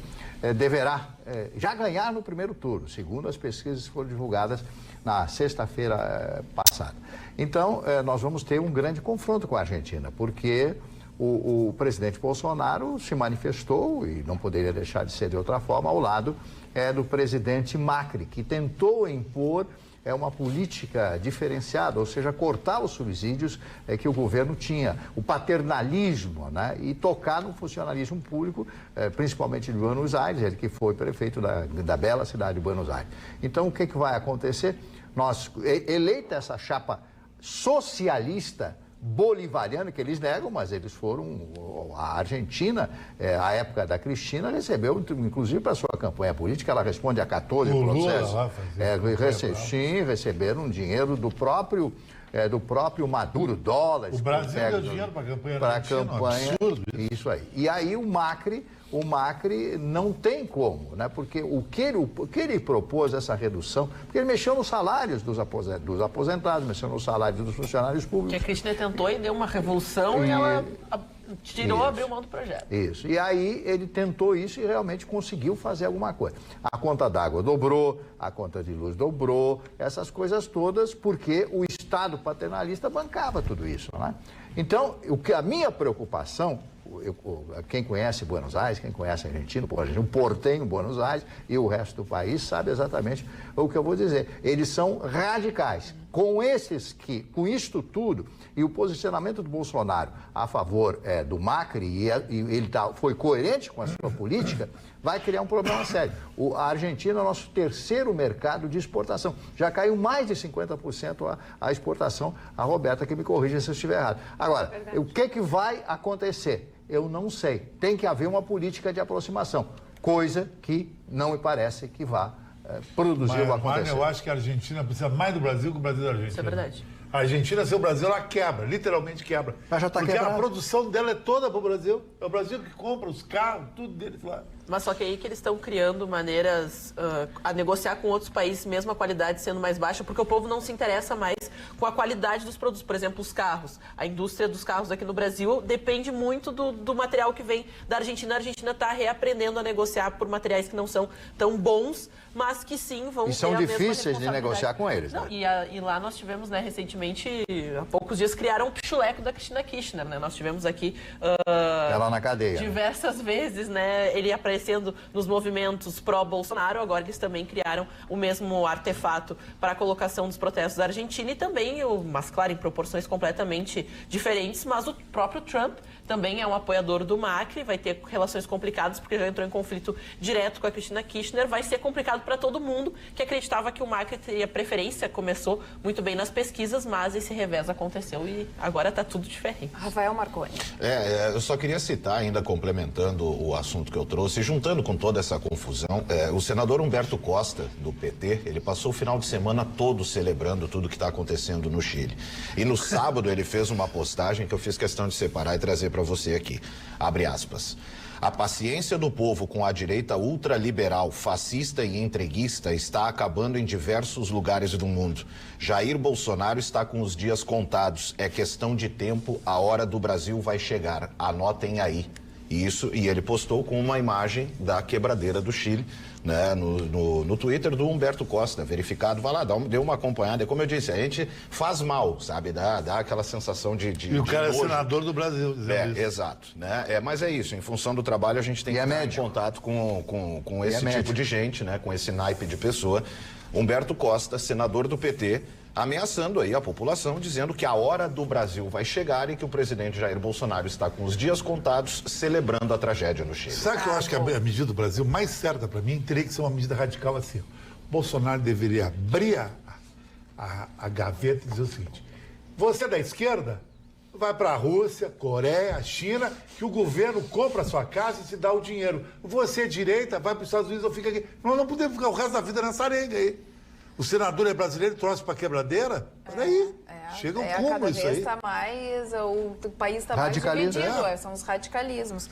deverá já ganhar no primeiro turno, segundo as pesquisas que foram divulgadas na sexta-feira passada. Então, nós vamos ter um grande confronto com a Argentina, porque o presidente Bolsonaro se manifestou, e não poderia deixar de ser de outra forma, ao lado do presidente Macri, que tentou impor uma política diferenciada, ou seja, cortar os subsídios que o governo tinha, o paternalismo, né, e tocar no funcionalismo público, principalmente de Buenos Aires, ele que foi prefeito da bela cidade de Buenos Aires. Então, o que vai acontecer? Eleita essa chapa socialista bolivariana, que eles negam, mas eles foram... A Argentina, a época da Cristina, recebeu, inclusive para sua campanha política, ela responde a 14 processos. Sim, receberam dinheiro do próprio Maduro, dólares. O Brasil deu dinheiro para a campanha. Absurdo isso aí. E aí o Macri não tem como, né? Porque o que ele propôs, essa redução, porque ele mexeu nos salários dos aposentados, mexeu nos salários dos funcionários públicos. Que a Cristina tentou e deu uma revolução e ela abriu mão do projeto. Isso. E aí ele tentou isso e realmente conseguiu fazer alguma coisa. A conta d'água dobrou, a conta de luz dobrou, essas coisas todas, porque o Estado paternalista bancava tudo isso, né? Então, a minha preocupação, quem conhece Buenos Aires, quem conhece a Argentina, por exemplo, um portenho Buenos Aires e o resto do país sabe exatamente o que eu vou dizer. Eles são radicais. Com isto tudo, e o posicionamento do Bolsonaro a favor do Macri, e ele foi coerente com a sua política, vai criar um problema sério. A Argentina é o nosso terceiro mercado de exportação. Já caiu mais de 50% a exportação. A Roberta que me corrija se eu estiver errado. Agora, o que vai acontecer? Eu não sei. Tem que haver uma política de aproximação, coisa que não me parece que vá produzir ou acontecer. Eu acho que a Argentina precisa mais do Brasil que o Brasil da Argentina. Isso é verdade. A Argentina, sem o Brasil, ela quebra, literalmente quebra. Mas já está porque quebrado. A produção dela é toda para o Brasil. É o Brasil que compra os carros, tudo deles lá. Mas só que aí que eles estão criando maneiras a negociar com outros países, mesmo a qualidade sendo mais baixa, porque o povo não se interessa mais com a qualidade dos produtos. Por exemplo, os carros. A indústria dos carros aqui no Brasil depende muito do material que vem da Argentina. A Argentina está reaprendendo a negociar por materiais que não são tão bons, mas que sim vão ter a mesma responsabilidade. E são difíceis de negociar com eles, né? Não, e lá nós tivemos, né, recentemente, há poucos dias, criaram um pichuleco da Cristina Kirchner, né? Nós tivemos aqui... ela na cadeia. Diversas vezes, né? Ele aparecendo nos movimentos pró-Bolsonaro, agora eles também criaram o mesmo artefato para a colocação dos protestos da Argentina e também, mas claro, em proporções completamente diferentes, mas o próprio Trump também é um apoiador do Macri, vai ter relações complicadas porque já entrou em conflito direto com a Cristina Kirchner, vai ser complicado para todo mundo que acreditava que o Macri teria preferência, começou muito bem nas pesquisas, mas esse revés aconteceu e agora está tudo diferente. Rafael Marconi. Eu só queria citar, ainda complementando o assunto que eu trouxe, juntando com toda essa confusão, o senador Humberto Costa, do PT, ele passou o final de semana todo celebrando tudo que está acontecendo no Chile. E no sábado ele fez uma postagem que eu fiz questão de separar e trazer para você aqui. Abre aspas. A paciência do povo com a direita ultraliberal, fascista e entreguista está acabando em diversos lugares do mundo. Jair Bolsonaro está com os dias contados. É questão de tempo, a hora do Brasil vai chegar. Anotem aí. E ele postou com uma imagem da quebradeira do Chile, né, no Twitter do Humberto Costa, verificado. Vai lá, dê uma acompanhada. Como eu disse, a gente faz mal, sabe? Dá aquela sensação de E o cara nojo. É senador do Brasil. Exato. Né? Mas é isso, em função do trabalho a gente tem que estar em contato com esse tipo de gente, né, com esse naipe de pessoa. Humberto Costa, senador do PT, ameaçando aí a população, dizendo que a hora do Brasil vai chegar e que o presidente Jair Bolsonaro está com os dias contados, celebrando a tragédia no Chile. Sabe que eu acho que a medida do Brasil mais certa para mim teria que ser uma medida radical assim. Bolsonaro deveria abrir a gaveta e dizer o seguinte: você é da esquerda, vai para a Rússia, Coreia, China, que o governo compra a sua casa e te dá o dinheiro. Você é direita, vai para os Estados Unidos ou fica aqui. Nós não podemos ficar o resto da vida nessa arenga aí. O senador é brasileiro e trouxe para a quebradeira? Peraí, chega um cúmulo isso aí. O país está mais dividido, são os radicalismos.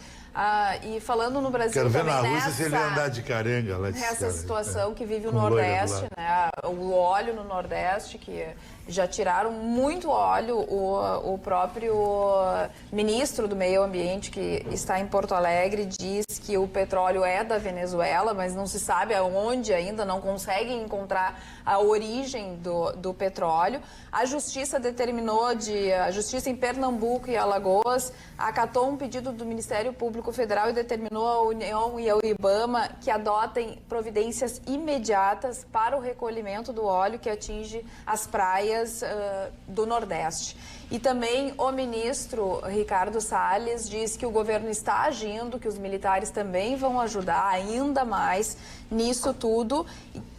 E falando no Brasil Quero ver também na Rússia se ele andar de carenga lá. Nessa situação que vive o Nordeste, né? O óleo no Nordeste, que já tiraram muito óleo. O próprio ministro do Meio Ambiente, que está em Porto Alegre, diz que o petróleo é da Venezuela, mas não se sabe aonde ainda, não conseguem encontrar a origem do petróleo. A Justiça a Justiça em Pernambuco e Alagoas acatou um pedido do Ministério Público Federal e determinou a União e ao IBAMA que adotem providências imediatas para o recolhimento do óleo que atinge as praias do Nordeste. E também o ministro Ricardo Salles diz que o governo está agindo, que os militares também vão ajudar ainda mais nisso tudo,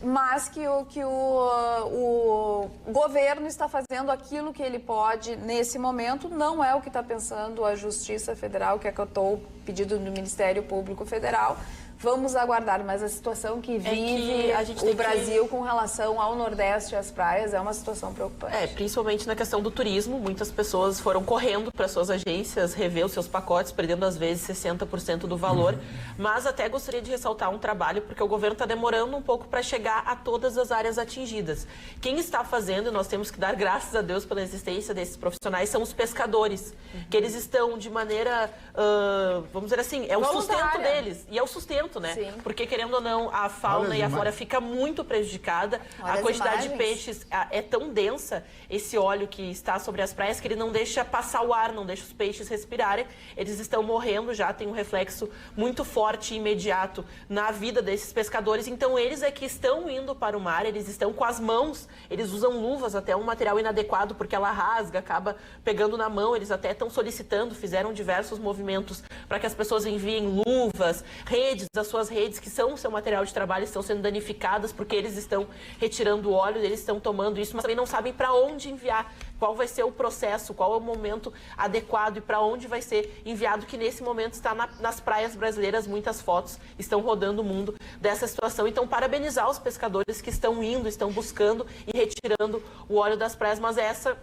mas que o governo está fazendo aquilo que ele pode nesse momento, não é o que está pensando a Justiça Federal, que acatou o pedido do Ministério Público Federal. Vamos aguardar, mas a situação que vive o Brasil com relação ao Nordeste e às praias é uma situação preocupante. Principalmente na questão do turismo, muitas pessoas foram correndo para suas agências rever os seus pacotes, perdendo às vezes 60% do valor, mas até gostaria de ressaltar um trabalho, porque o governo está demorando um pouco para chegar a todas as áreas atingidas. Quem está fazendo, e nós temos que dar graças a Deus pela existência desses profissionais, são os pescadores, que eles estão de maneira, vamos dizer assim, é o sustento deles, e é o sustento, né? Sim. Porque, querendo ou não, a fauna e a flora fica muito prejudicada. A quantidade de peixes é tão densa, esse óleo que está sobre as praias, que ele não deixa passar o ar, não deixa os peixes respirarem. Eles estão morrendo já, tem um reflexo muito forte e imediato na vida desses pescadores. Então, eles é que estão indo para o mar, eles estão com as mãos, eles usam luvas, até um material inadequado, porque ela rasga, acaba pegando na mão. Eles até estão solicitando, fizeram diversos movimentos para que as pessoas enviem luvas, redes, as suas redes, que são o seu material de trabalho, estão sendo danificadas porque eles estão retirando o óleo, eles estão tomando isso, mas também não sabem para onde enviar, qual vai ser o processo, qual é o momento adequado e para onde vai ser enviado, que nesse momento está nas praias brasileiras. Muitas fotos estão rodando o mundo dessa situação. Então, parabenizar os pescadores que estão indo, estão buscando e retirando o óleo das praias, mas essa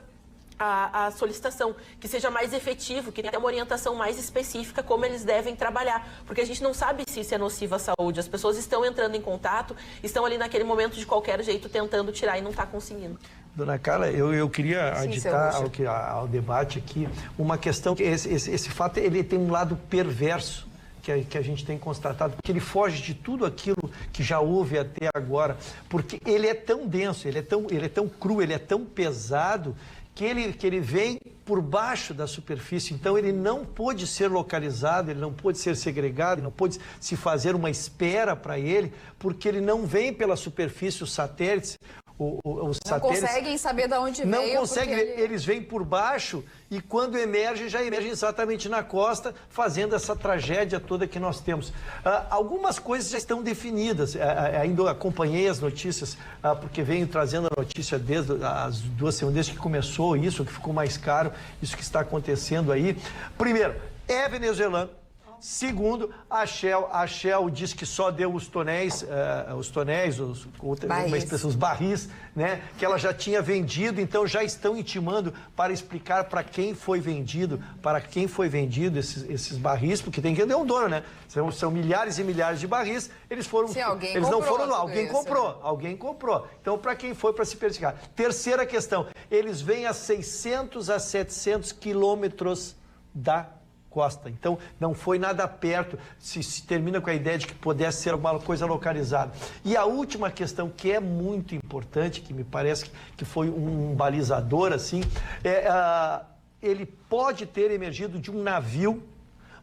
a solicitação, que seja mais efetivo, que tenha uma orientação mais específica como eles devem trabalhar, porque a gente não sabe se isso é nocivo à saúde. As pessoas estão entrando em contato, estão ali naquele momento de qualquer jeito tentando tirar e não está conseguindo. Dona Carla, eu queria aditar ao debate aqui uma questão, que esse fato ele tem um lado perverso, que a gente tem constatado, porque ele foge de tudo aquilo que já houve até agora, porque ele é tão denso, ele é tão cru, ele é tão pesado, que ele vem por baixo da superfície. Então ele não pôde ser localizado, ele não pôde ser segregado, não pôde se fazer uma espera para ele, porque ele não vem pela superfície, os satélites. Os satélites não conseguem saber de onde veio. Não conseguem, eles vêm por baixo e quando emergem, já emergem exatamente na costa, fazendo essa tragédia toda que nós temos. Algumas coisas já estão definidas. Ainda acompanhei as notícias, porque venho trazendo a notícia desde as 2 semanas, desde que começou isso, que ficou mais caro, isso que está acontecendo aí. Primeiro, é venezuelano. Segundo, a Shell diz que só deu os tonéis, os barris, né, que ela já tinha vendido, então já estão intimando para explicar para quem foi vendido esses barris, porque tem que ter um dono, né? São milhares e milhares de barris, eles foram... Sim, alguém eles comprou, não foram lá, alguém comprou. Então, para quem foi para se verificar. Terceira questão, eles vêm a 600 a 700 quilômetros da costa. Então, não foi nada perto, se termina com a ideia de que pudesse ser alguma coisa localizada. E a última questão, que é muito importante, que me parece que foi um balizador, assim, ele pode ter emergido de um navio,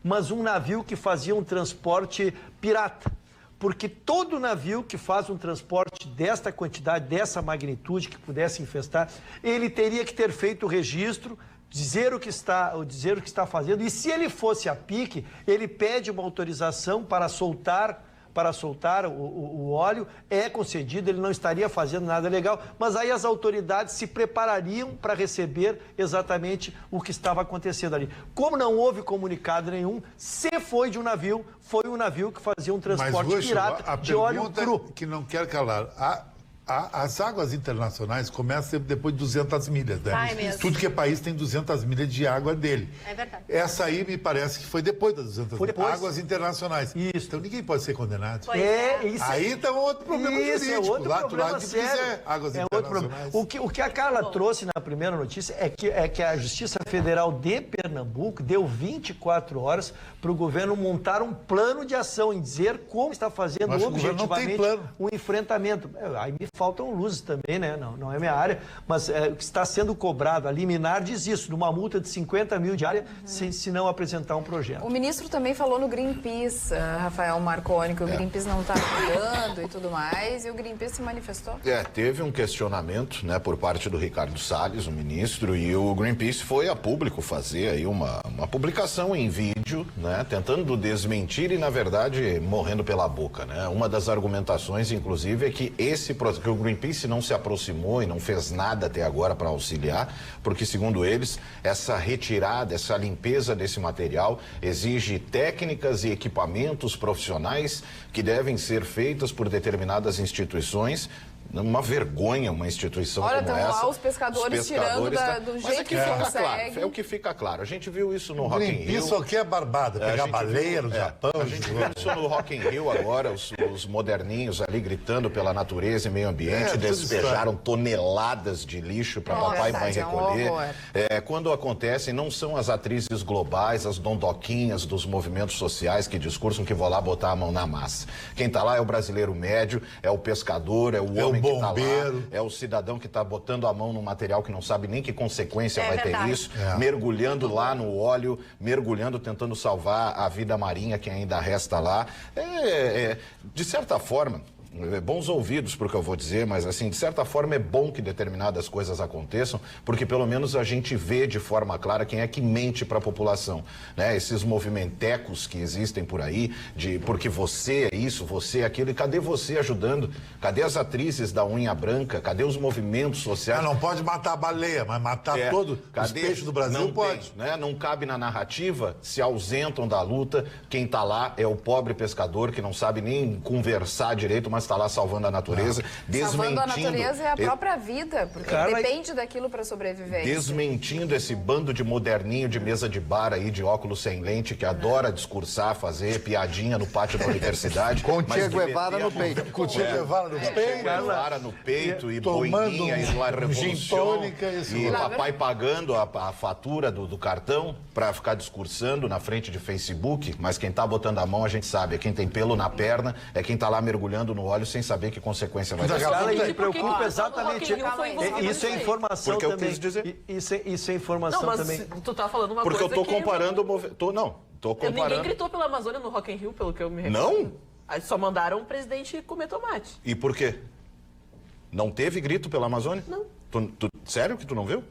mas um navio que fazia um transporte pirata. Porque todo navio que faz um transporte desta quantidade, dessa magnitude, que pudesse infestar, ele teria que ter feito o registro, dizer o que está fazendo, e se ele fosse a pique, ele pede uma autorização para soltar o óleo, é concedido, ele não estaria fazendo nada legal, mas aí as autoridades se preparariam para receber exatamente o que estava acontecendo ali. Como não houve comunicado nenhum, se foi de um navio, foi um navio que fazia um transporte pirata de óleo cru. Que não quer calar, as águas internacionais começam sempre depois de 200 milhas, né? Vai mesmo. Tudo que é país tem 200 milhas de água dele. É verdade. Essa aí me parece que foi depois das 200 milhas. Depois. Águas internacionais. Isso. Então ninguém pode ser condenado. Isso. Aí está outro problema jurídico. É outro lá problema sério. Águas internacionais. O que a Carla trouxe na primeira notícia é que a Justiça Federal de Pernambuco deu 24 horas para o governo montar um plano de ação e dizer como está fazendo Mas o governo não tem objetivamente plano. o enfrentamento. Aí me faltam luzes também, né? Não é minha área, mas o que está sendo cobrado, a liminar diz isso, numa multa de 50 mil diária, se não apresentar um projeto. O ministro também falou no Greenpeace, Rafael Marconi, que o Greenpeace não está cuidando e tudo mais, e o Greenpeace se manifestou. Teve um questionamento, né, por parte do Ricardo Salles, o ministro, e o Greenpeace foi a público fazer aí uma publicação em vídeo, né, tentando desmentir e, na verdade, morrendo pela boca, né? Uma das argumentações, inclusive, é que que o Greenpeace não se aproximou e não fez nada até agora para auxiliar, porque, segundo eles, essa retirada, essa limpeza desse material exige técnicas e equipamentos profissionais que devem ser feitas por determinadas instituições. Uma vergonha uma instituição como essa. Olha, estão lá os pescadores tirando do jeito que consegue. Claro, é o que fica claro. A gente viu isso no Rock in Rio. Isso aqui é barbada, pegar baleia no Japão. A gente viu isso no Rock in Rio agora, os moderninhos ali gritando pela natureza e meio ambiente, despejaram toneladas de lixo para papai e mãe recolher. Quando acontece, não são as atrizes globais, as dondoquinhas dos movimentos sociais que discursam que vão lá botar a mão na massa. Quem está lá é o brasileiro médio, é o pescador, é o homem que tá lá, é o cidadão que está botando a mão no material que não sabe nem que consequência vai ter isso, mergulhando lá no óleo, mergulhando, tentando salvar a vida marinha que ainda resta lá. De certa forma, bons ouvidos para o que eu vou dizer, mas assim, de certa forma é bom que determinadas coisas aconteçam, porque pelo menos a gente vê de forma clara quem é que mente para a população, né? Esses movimentecos que existem por aí, porque você é isso, você é aquilo, e cadê você ajudando? Cadê as atrizes da unha branca? Cadê os movimentos sociais? Não pode matar a baleia, mas matar todos os peixes do Brasil não pode. Tem, né? Não cabe na narrativa, se ausentam da luta, quem está lá é o pobre pescador que não sabe nem conversar direito, mas está lá salvando a natureza, desmentindo... Salvando a natureza é a própria vida, porque depende daquilo para sobreviver. Desmentindo esse bando de moderninho de mesa de bar aí, de óculos sem lente, que adora discursar, fazer piadinha no pátio da universidade. Com Che Guevara no peito. Com Che Guevara no peito. Che Guevara no peito e boininha e lá revolução. E papai pagando a fatura do cartão para ficar discursando na frente de Facebook, mas quem tá botando a mão a gente sabe, é quem tem pelo na perna, é quem tá lá mergulhando no óleo sem saber que consequência vai ter. Cara, me preocupa exatamente. Isso é informação porque também. Eu quis dizer. Isso é informação também. Tu tá falando uma porque coisa eu tô comparando... Tô comparando. Ninguém gritou pela Amazônia no Rock in Rio, pelo que eu me recordo. Não? Aí só mandaram o presidente comer tomate. E por quê? Não teve grito pela Amazônia? Não. Sério que tu não viu?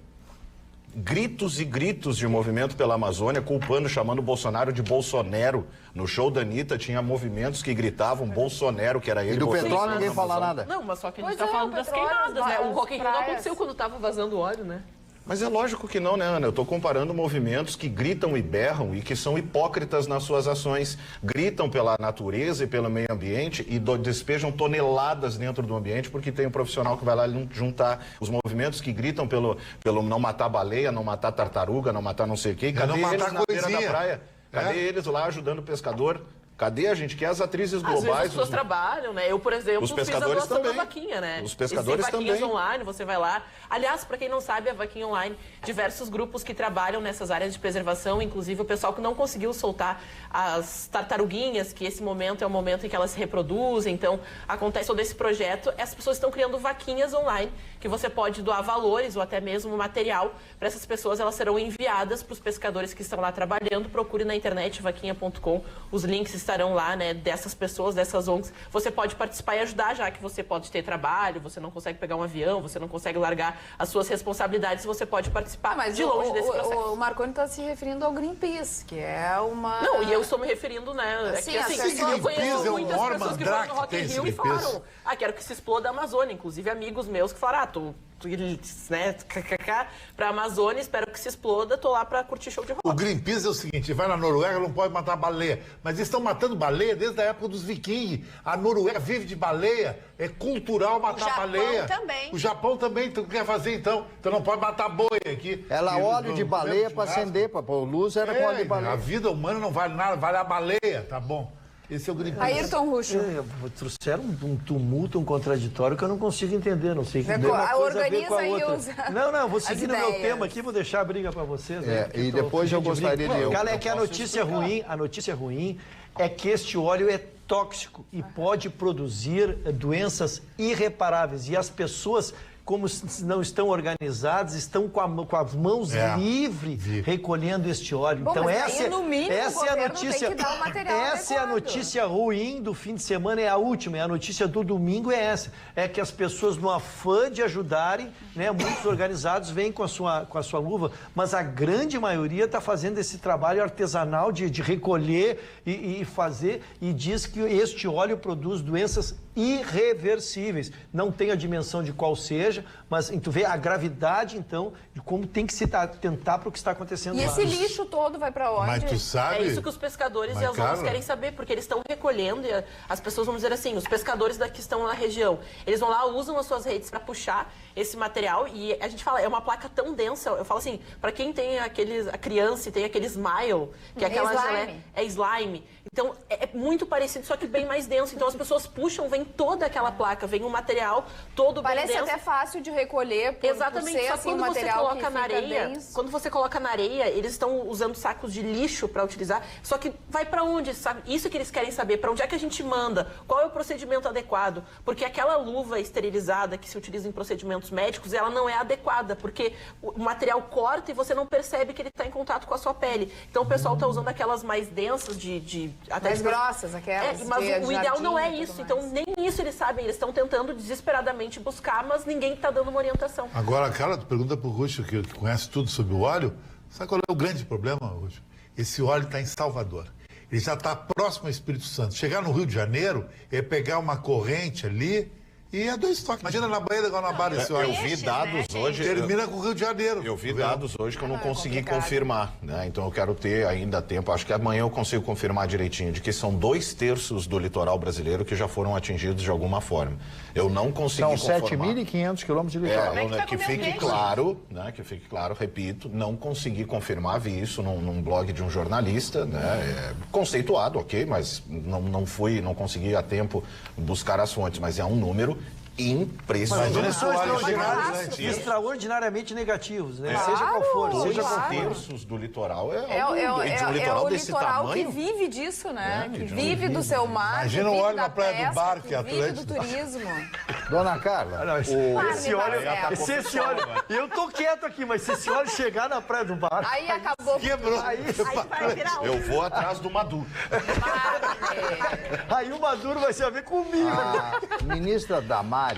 Gritos e gritos de movimento pela Amazônia, chamando o Bolsonaro de Bolsonaro. No show da Anitta tinha movimentos que gritavam Bolsonaro, que era ele. E do petróleo ninguém fala nada. Não, mas só que a gente tá falando das queimadas, né? O Rock in Rio não aconteceu quando tava vazando óleo, né? Mas é lógico que não, né, Ana? Eu estou comparando movimentos que gritam e berram e que são hipócritas nas suas ações. Gritam pela natureza e pelo meio ambiente e despejam toneladas dentro do ambiente porque tem um profissional que vai lá juntar. Os movimentos que gritam pelo não matar baleia, não matar tartaruga, não matar não sei o quê. Cadê eles na beira da praia? Cadê eles lá ajudando o pescador? Cadê a gente? Que é as atrizes globais? Às vezes as pessoas trabalham, né? Eu, por exemplo, fiz a doação também. da vaquinha, né? Os pescadores Existem vaquinhas também. online, você vai lá. Aliás, para quem não sabe, a vaquinha online, diversos grupos que trabalham nessas áreas de preservação, inclusive o pessoal que não conseguiu soltar as tartaruguinhas, que esse momento é o momento em que elas se reproduzem, então acontece todo esse projeto. Essas pessoas estão criando vaquinhas online, que você pode doar valores ou até mesmo material para essas pessoas. Elas serão enviadas para os pescadores que estão lá trabalhando. Procure na internet, vaquinha.com, os links estarão lá, né, dessas pessoas, dessas ONGs. Você pode participar e ajudar, já que você pode ter trabalho, você não consegue pegar um avião, você não consegue largar as suas responsabilidades, você pode participar de longe desse processo. O Marconi está se referindo ao Greenpeace, que é uma... Não, e eu estou me referindo, né, Sim, eu conheço muitas maior pessoas que foram no Rock in mandrake Rio e tem falaram, quero que se exploda a Amazônia, inclusive amigos meus que falaram, né, pra Amazônia, espero que se exploda, tô lá pra curtir show de rock. O Greenpeace é o seguinte, vai na Noruega, não pode matar baleia. Mas eles estão matando baleia desde a época dos vikings. A Noruega vive de baleia, é cultural matar baleia. Também. O Japão também. Então, o que quer fazer então? Então não pode matar boi aqui. Ela óleo de baleia para acender, para pôr luz, era com óleo de baleia. A vida humana não vale nada, vale a baleia, tá bom. Esse é o Greenpeace. Ayrton Ruxo. Trouxeram um tumulto, um contraditório que eu não consigo entender, não sei o que tem uma coisa a ver com a Organiza e outra. usa Não, vou seguir no meu ideias. tema aqui, vou deixar a briga para vocês. né, e depois eu gostaria de... Galera, é que a notícia ruim é que este óleo é tóxico e pode produzir doenças irreparáveis. E as pessoas, como não estão organizadas, estão com as mãos livres recolhendo este óleo. Bom, então mas essa, aí, no mínimo, essa o é a governo notícia. tem que dar o material Essa é a adequado. notícia ruim do fim de semana, é a última. É a notícia do domingo é essa. É que as pessoas, no afã de ajudarem, né, muitos organizados vêm com a sua luva, mas a grande maioria está fazendo esse trabalho artesanal de recolher e fazer, e diz que este óleo produz doenças irreversíveis. Não tem a dimensão de qual seja, mas tu vê a gravidade, então, de como tem que se tentar para o que está acontecendo E lá. esse lixo todo vai para onde? Mas tu sabe... É isso que os pescadores Mas, e as ONGs Carla, querem saber, porque eles estão recolhendo e as pessoas vão dizer assim, os pescadores que estão na região, eles vão lá, usam as suas redes para puxar esse material e a gente fala, é uma placa tão densa, eu falo assim, para quem tem a criança e tem aquele smile, que é aquela slime. É slime. Então, é muito parecido, só que bem mais denso. Então, as pessoas puxam, vem toda aquela placa, vem um material todo Parece bem denso. até fácil de recolher por Exatamente, ser só assim, quando um você material coloca que na fica areia, denso. quando você coloca na areia, eles estão usando sacos de lixo para utilizar, só que vai para onde, sabe? Isso que eles querem saber, para onde é que a gente manda, qual é o procedimento adequado, porque aquela luva esterilizada que se utiliza em procedimentos médicos, ela não é adequada, porque o material corta e você não percebe que ele está em contato com a sua pele. Então o pessoal está usando aquelas mais densas até Mais grossas, aquelas. mas de o ideal não é jardim e isso, tudo então mais. nem isso eles sabem, eles estão tentando desesperadamente buscar, mas ninguém está dando uma orientação. Agora, cara, tu pergunta pro Ruxo, que conhece tudo sobre o óleo, sabe qual é o grande problema, Ruxo? Esse óleo está em Salvador. Ele já está próximo ao Espírito Santo. Chegar no Rio de Janeiro, é pegar uma corrente ali e é 2 toques. Imagina na Baía da Guanabara esse óleo. Eu vi dados hoje... Termina com o Rio de Janeiro. Eu vi dados hoje que eu não consegui complicado. confirmar, né? Então eu quero ter ainda tempo, acho que amanhã eu consigo confirmar direitinho, de que são 2/3 do litoral brasileiro que já foram atingidos de alguma forma. Eu não consegui São confirmar. 7.500 quilômetros de litoral. Que fique claro, né? Que fique claro, repito, não consegui confirmar, vi isso num blog de um jornalista, né? Conceituado, ok, mas não consegui a tempo buscar as fontes, mas é um número impressionante. Mas são extraordinários, extraordinariamente negativos, né? Seja qual for, seja qual for. 2/3 do litoral É de um litoral o desse litoral tamanho. que vive disso, né? Que de um vive do seu mar, Imagina que o vive óleo da na Praia do pesca, Bar, que é vive do Atlântida. turismo. Dona Carla, Esse óleo, se esse óleo, eu tô quieto aqui, mas se esse óleo chegar na Praia do Bar, Aí acabou. Quebrou. Aí vai virar Eu vou atrás do Maduro. aí o Maduro vai se haver comigo. a ministra Damares,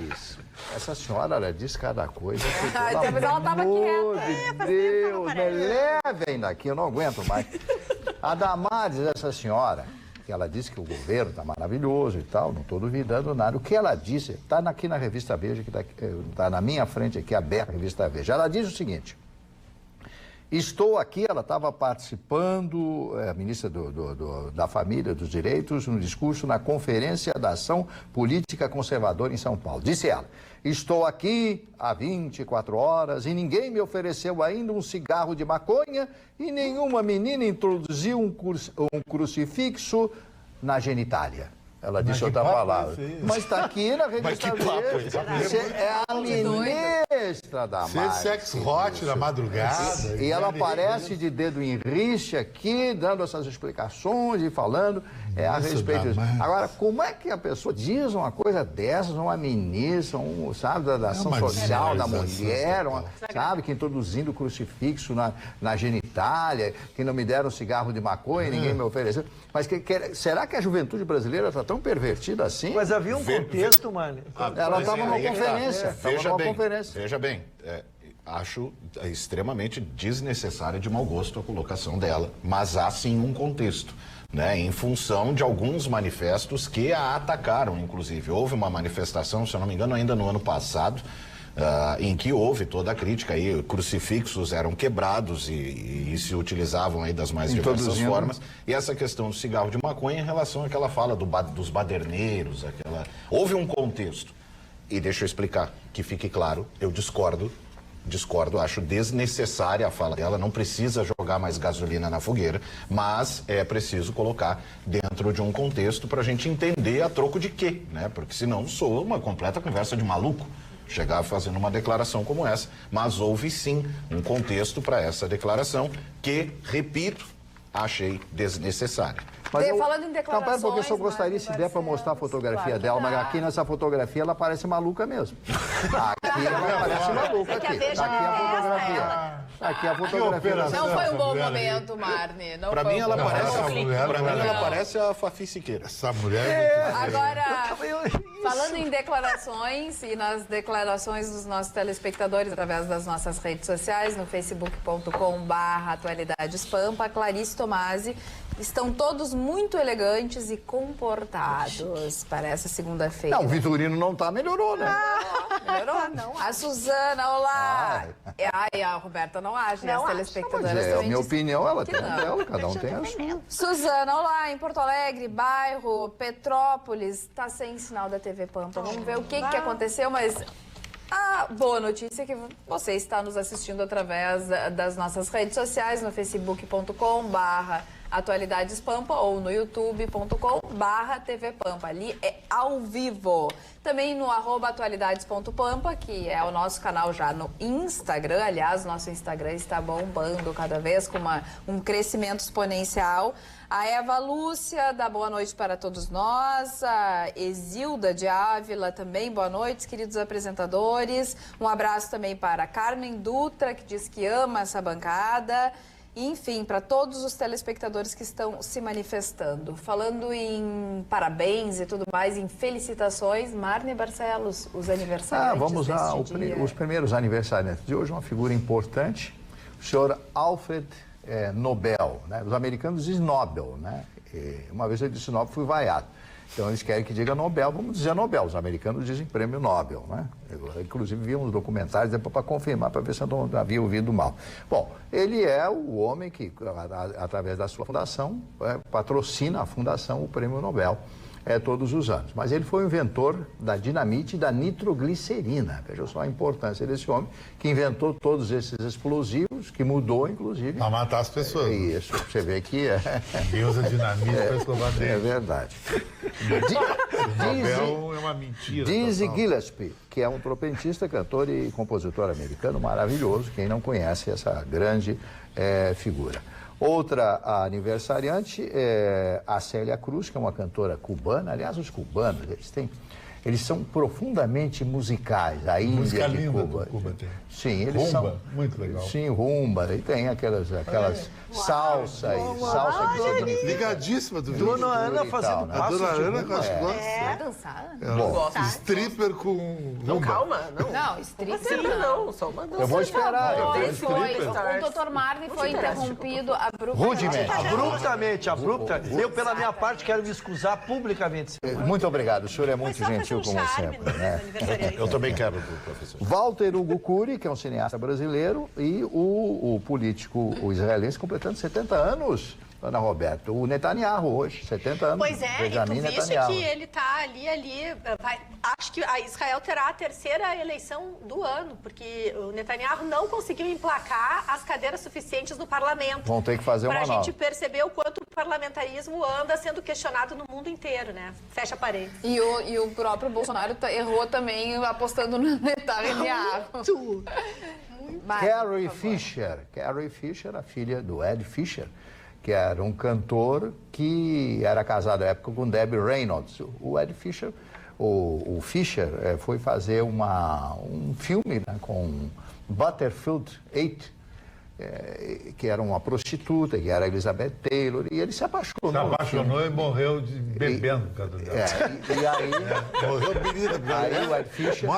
essa senhora, ela diz cada coisa. Que, Ah, pelo mas ela tava amor quieta. de Deus, me levem daqui, eu não aguento mais. A Damares, essa senhora, que ela disse que o governo está maravilhoso e tal, não estou duvidando nada. O que ela disse, está aqui na revista Veja, que está na minha frente aqui, aberta a revista Veja. Ela diz o seguinte: estou aqui, ela estava participando, a ministra da Família, dos Direitos, no discurso na Conferência da Ação Política Conservadora em São Paulo. Disse ela: estou aqui há 24 horas e ninguém me ofereceu ainda um cigarro de maconha e nenhuma menina introduziu um crucifixo na genitália. Ela disse outra palavra. Mas está aqui na revista Veja. É a ministra da Ser Damares. sex hot na madrugada. E ela aparece de dedo em rixa aqui, dando essas explicações e falando a respeito disso. Damares. Agora, como é que a pessoa diz uma coisa dessas, uma ministra, sabe, da ação social da mulher, sabe, que introduzindo o crucifixo na genitália, que não me deram cigarro de maconha, ninguém me ofereceu. Mas será que a juventude brasileira está tão pervertida assim? Mas havia um contexto, mano. Ela estava numa Aí é que tá. conferência. Veja bem, acho extremamente desnecessária de mau gosto a colocação dela, mas há sim um contexto, né, em função de alguns manifestos que a atacaram, inclusive. Houve uma manifestação, se eu não me engano, ainda no ano passado, em que houve toda a crítica, aí crucifixos eram quebrados e se utilizavam aí das mais diversas formas. E essa questão do cigarro de maconha em relação àquela fala dos baderneiros, houve um contexto. E deixa eu explicar, que fique claro, eu discordo discordo, acho desnecessária a fala dela, não precisa jogar mais gasolina na fogueira, mas é preciso colocar dentro de um contexto para a gente entender a troco de quê, né? Porque senão soa uma completa conversa de maluco chegar fazendo uma declaração como essa, mas houve sim um contexto para essa declaração que, repito, achei desnecessária. Mas falando em declarações... Não, pera, porque eu só gostaria, se der, para mostrar a fotografia dela, mas aqui nessa fotografia ela parece maluca mesmo. Aqui ela parece maluca, aqui. Aqui a fotografia. Aqui a fotografia. Não foi um bom momento, Marne. Para mim ela parece a Fafi Siqueira. Essa mulher... Agora, falando em declarações e nas declarações dos nossos telespectadores através das nossas redes sociais, no facebook.com/atualidadespampa, Clarice Tomasi, estão todos muito elegantes e comportados para essa segunda-feira. Não, o Vitorino não tá, melhorou, né? Melhorou? Não. A Suzana, olá. Ai, a Roberta não acha, as telespectadoras Mas também minha dizem opinião, ela que tem não. dela, cada um tem a sua. Suzana, olá, em Porto Alegre, bairro Petrópolis, tá sem sinal da TV Pampa. Vamos ver o que aconteceu, mas a boa notícia é que você está nos assistindo através das nossas redes sociais, no facebook.com/atualidadespampa ou no youtube.com/TV Pampa. Ali é ao vivo. Também no @atualidades.pampa, que é o nosso canal já no Instagram. Aliás, nosso Instagram está bombando cada vez com um crescimento exponencial. A Eva Lúcia dá boa noite para todos nós. A Exilda de Ávila também, boa noite, queridos apresentadores. Um abraço também para a Carmen Dutra, que diz que ama essa bancada. Enfim, para todos os telespectadores que estão se manifestando. Falando em parabéns e tudo mais, em felicitações, Marne Barcelos, os aniversariantes Vamos lá, os primeiros aniversariantes de hoje, uma figura importante, o senhor Alfred Nobel, né? Os americanos dizem Nobel, né? Uma vez eu disse Nobel, fui vaiado. Então eles querem que diga Nobel, vamos dizer Nobel. Os americanos dizem prêmio Nobel, né? Eu, inclusive vi uns documentários depois para confirmar, para ver se eu não havia ouvido mal. Bom, ele é o homem que, através da sua fundação, patrocina a fundação o prêmio Nobel todos os anos. Mas ele foi o inventor da dinamite e da nitroglicerina. Veja só a importância desse homem, que inventou todos esses explosivos, que mudou, inclusive... Para matar as pessoas. Isso, você vê que Deus é dinamite para escovar dele. É verdade. Nobel é uma mentira. Dizzy Gillespie, que é um trompetista, cantor e compositor americano maravilhoso. Quem não conhece essa grande figura. Outra aniversariante é a Célia Cruz, que é uma cantora cubana. Aliás, os cubanos, eles são profundamente musicais. A Índia de Cuba. Tem. Sim, eles rumba, são... muito legal. Sim, rumba. E tem aquelas salsa que significa... Ligadíssima do Dona Ana fazendo né? A passos Dona de Ana, rumba. eu acho que gosta. Dançar? Bom, Stripper com Não, rumba. calma, não. Não, stripper Sim, não, só uma dança. eu vou esperar. eu vou O Dr. Marne foi interrompido Rudemente. Abruptamente. Eu, pela minha parte, quero me excusar publicamente. Muito obrigado, o senhor é muito gentil como charme sempre. Né? Eu também quero, professor. Walter Hugo Cury, que é um cineasta brasileiro, e o político israelense completando 70 anos, Ana Roberta. O Netanyahu hoje, 70 anos. Pois é, e tu viste que ele está ali, acho que a Israel terá a terceira eleição do ano, porque o Netanyahu não conseguiu emplacar as cadeiras suficientes no parlamento. Vão ter que fazer uma nova. Para a gente nova. perceber o quanto o parlamentarismo anda sendo questionado no mundo inteiro, né? Fecha parênteses. E o próprio Bolsonaro errou também apostando no Netanyahu. Carrie Fisher, a filha do Ed Fisher, que era um cantor que era casado à época com Debbie Reynolds. O Ed Fisher, o Fisher foi fazer um filme, né, com Butterfield 8, que era uma prostituta, que era Elizabeth Taylor, e ele se apaixonou. Se apaixonou e morreu bebendo por causa dela. E aí... Morreu bebida. Aí o Ed Fisher,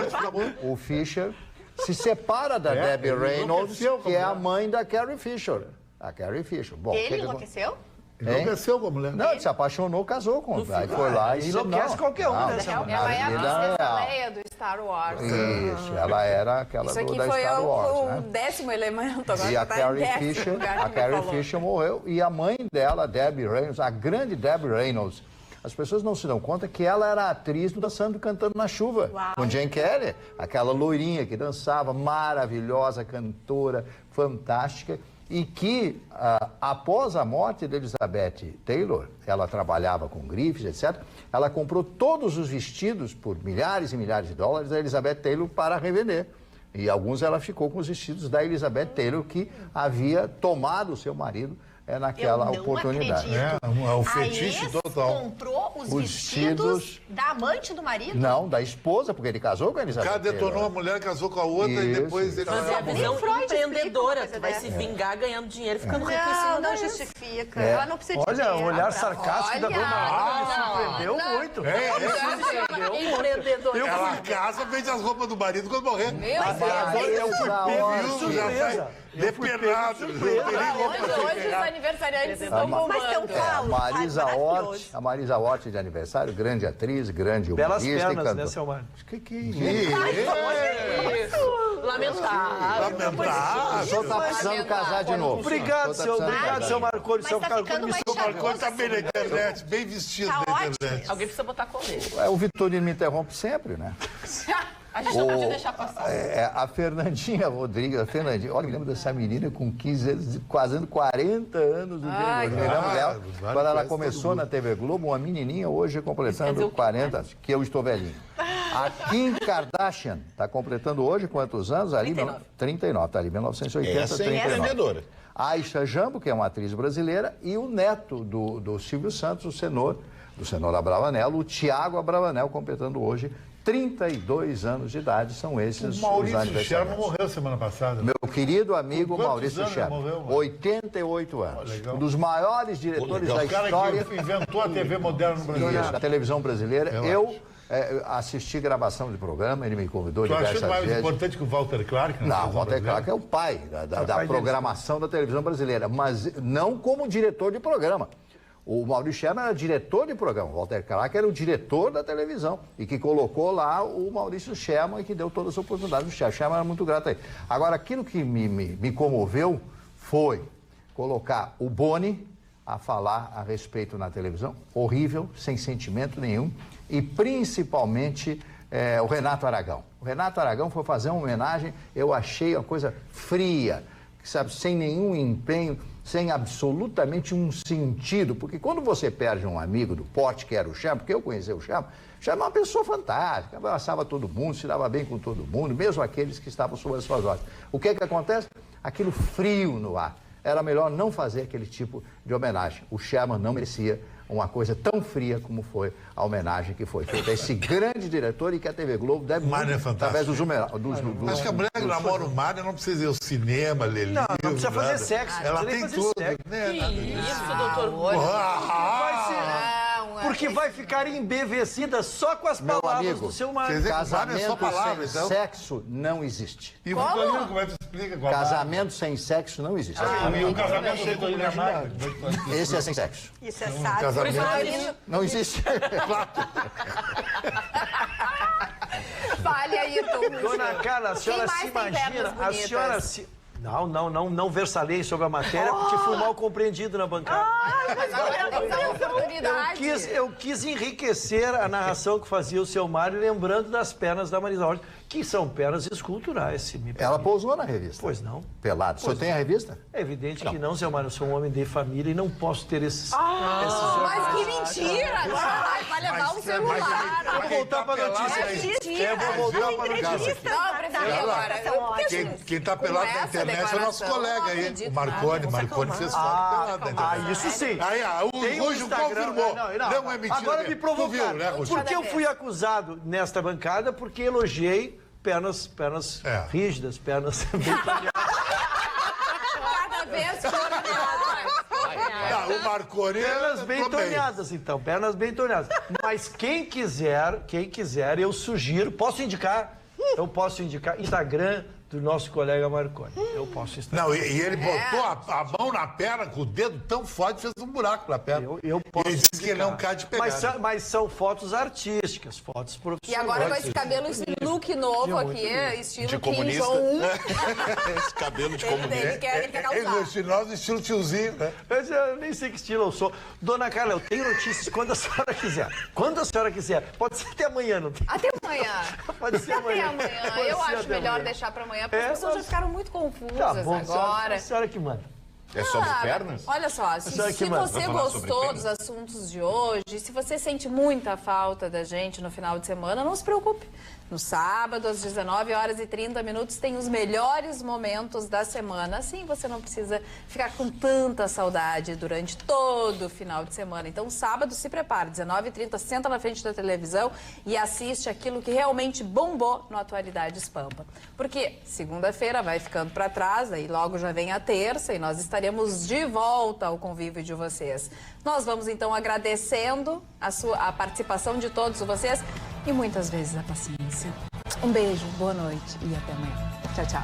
o Fisher se separa da Debbie ele Reynolds, enlouqueceu que é a como mãe da Carrie Fisher. A Carrie Fisher. Bom, Ele enlouqueceu? Enlouqueceu com a mulher. Não, ele se apaixonou, casou com ela. Aí foi lá e enlouquece qualquer um, né? Ela é a vida princesa real. Leia do Star Wars. Isso, ela era aquela Isso aqui da foi Star Wars, o né? 10º elemento. Agora E a tá em Carrie 10º Fisher, lugar que a me Carrie falou. Fisher morreu e a mãe dela, Debbie Reynolds, a grande Debbie Reynolds, As pessoas não se dão conta que ela era atriz do Dançando Cantando na Chuva, com Jane Kelly, aquela loirinha que dançava, maravilhosa, cantora, fantástica, e que, após a morte de Elizabeth Taylor, ela trabalhava com grifes, etc., ela comprou todos os vestidos por milhares e milhares de dólares da Elizabeth Taylor para revender. E alguns ela ficou com os vestidos da Elizabeth Taylor, que havia tomado o seu marido naquela oportunidade. O fetiche total. Comprou os vestidos da amante do marido? Não, da esposa, porque ele casou com a O Elizabeth cara detonou Taylor. a mulher, casou com a outra e depois ele... Mas é a visão empreendedora. Tu vai se vingar ganhando dinheiro, ficando rico em cima Não justifica. É. Ela não precisa de Olha, dinheiro. o olhar sarcástico da dona Ana me surpreendeu muito. empreendedora. Ela casa, vende as roupas do marido quando morrer. Eu fui pego de Viu? Já surpresa. sai depenado. Não tem nem roupa pra ser Hoje os pegada. aniversariantes estão Mas então, bombando. Paulo, A Marisa Hort de aniversário, grande atriz, grande Belas humorista e pernas, cantora. né, seu Mário? Que é isso? Lamentável. O senhor tá precisando casar de novo. Obrigado, seu Marconi. Mas Seu tá ficando mais O Marconi tá charmoso bem na assim. internet, bem vestido Tá na ótimo. internet. Alguém precisa botar colete. O Vitorino me interrompe sempre, né? A gente não pode deixar passar. A Fernandinha Rodrigues, olha, me lembro dessa menina com 15 anos, quase 40 anos do Ai, me lembro dela, vale, quando ela conhece começou todo na TV Globo, uma menininha, hoje completando Quer dizer o quê? 40 anos, que eu estou velhinho. A Kim Kardashian está completando hoje quantos anos? Ali, 39, tá ali, 1980, Essa é 39. empreendedora. Aisha Jambo, que é uma atriz brasileira, e o neto do Silvio Santos, do Cenoura Abravanel, o Tiago Abravanel, completando hoje 32 anos de idade. São esses O os Maurício Sherman aniversariantes. morreu semana passada. Meu querido amigo Com quantos Maurício anos Sherman, morreu, mano? 88 anos. legal. Um dos maiores diretores legal. da O cara história que inventou a TV moderna no Brasil. da televisão brasileira. Eu Eu assisti gravação de programa, ele me convidou Tu achou diversas mais vezes. importante que o Walter Clark? na Não, televisão Walter brasileira? Clark é o pai da programação da televisão brasileira, mas não como diretor de programa. O Maurício Sherman era diretor de programa, o Walter Clark era o diretor da televisão e que colocou lá o Maurício Sherman e que deu todas as oportunidades. O Sherman era muito grato a ele. Agora, aquilo que me comoveu foi colocar o Boni a falar a respeito na televisão, horrível, sem sentimento nenhum, e principalmente o Renato Aragão. O Renato Aragão foi fazer uma homenagem, eu achei uma coisa fria, sabe, sem nenhum empenho, sem absolutamente um sentido, porque quando você perde um amigo do porte, que era o Sherman, porque eu conheci o Sherman é uma pessoa fantástica, abraçava todo mundo, se dava bem com todo mundo, mesmo aqueles que estavam sob as suas ordens. O que é que acontece? Aquilo frio no ar. Era melhor não fazer aquele tipo de homenagem. O Sherman não merecia uma coisa tão fria como foi a homenagem que foi feita a esse grande diretor e que a TV Globo deve Mário é fantástico. através dos Acho que a mulher que namora o Mário não precisa ir ao cinema, ler livro. Não precisa fazer nada. sexo. Ela não tem precisa nem tudo. fazer sexo. Né? Nada disso. Isso, doutor. Porque vai ficar embevecida só com as Meu palavras amigo, do seu quer marido. dizer, Mário é só Casamento palavra, sem então? sexo não existe. E o Vitorino, como é que tu explica? Com a Casamento sem sexo não existe. E o casamento sem mulher Mário? Esse é sem sexo. Isso é sábio. casamento. Não existe. Fale aí, Tom. Dona Carla, a senhora mais se tem pernas imagina, a bonitas? senhora se... Não versalhei sobre a matéria porque fui mal compreendido na bancada. Mas agora tem essa oportunidade. Eu quis enriquecer a narração que fazia o seu Mário, lembrando das pernas da Marisa Hort, que são pernas esculturais, se me permite. Ela pousou na revista. Pois não. Pelado. O senhor tem a revista? É evidente que não, seu Mário. Eu sou um homem de família e não posso ter esses... Mas que mentira! Agora vai levar o celular. Eu vou voltar para a notícia. Eu vou voltar para a notícia. Não, preferi agora. Quem tá pelado na internet é o nosso colega aí. O Marconi fez foto pelado. Isso sim. Aí, o Tem um Rujo Instagram. confirmou. Não é mentira. Agora me Tu viu, provocaram. né, Rujo? Porque eu fui acusado nesta bancada porque elogiei pernas rígidas, pernas bem torneadas. Cada vez Não, o Marconi Pernas bem entrou torneadas, então, pernas bem torneadas. Mas quem quiser, eu sugiro, eu posso indicar Instagram do nosso colega Marconi. Eu posso estar. Não, e ele botou a mão na perna com o dedo tão forte, fez um buraco na perna. Eu posso ele disse que ele é um cara de pegada. Mas são fotos artísticas, fotos E profissionais. agora com esse cabelo, esse look novo aqui, estilo De Kim comunista. Jong-un. Esse cabelo de comunista. Ele quer causar. Nós estilo tiozinho, né? Mas eu nem sei que estilo eu sou. Dona Carla, eu tenho notícias quando a senhora quiser. Quando a senhora quiser. Pode ser até amanhã, não tem? Até amanhã. Pode ser amanhã. Até amanhã. Pode Eu ser acho até melhor amanhã. deixar para amanhã, porque as pessoas já mas- ficaram muito confusas Tá bom, agora. a senhora que manda. É sobre pernas? Olha só, se Sabe que, mano, você vamos falar sobre gostou pernas? dos assuntos de hoje, se você sente muita falta da gente no final de semana, não se preocupe. No sábado, às 19h30, tem os melhores momentos da semana. Assim você não precisa ficar com tanta saudade durante todo o final de semana. Então, sábado, se prepare, 19h30, senta na frente da televisão e assiste aquilo que realmente bombou no Atualidades Pampa. Porque segunda-feira vai ficando para trás, aí logo já vem a terça e nós estaremos de volta ao convívio de vocês. Nós vamos, então, agradecendo a participação de todos vocês e muitas vezes a paciência. Um beijo, boa noite e até amanhã. Tchau, tchau.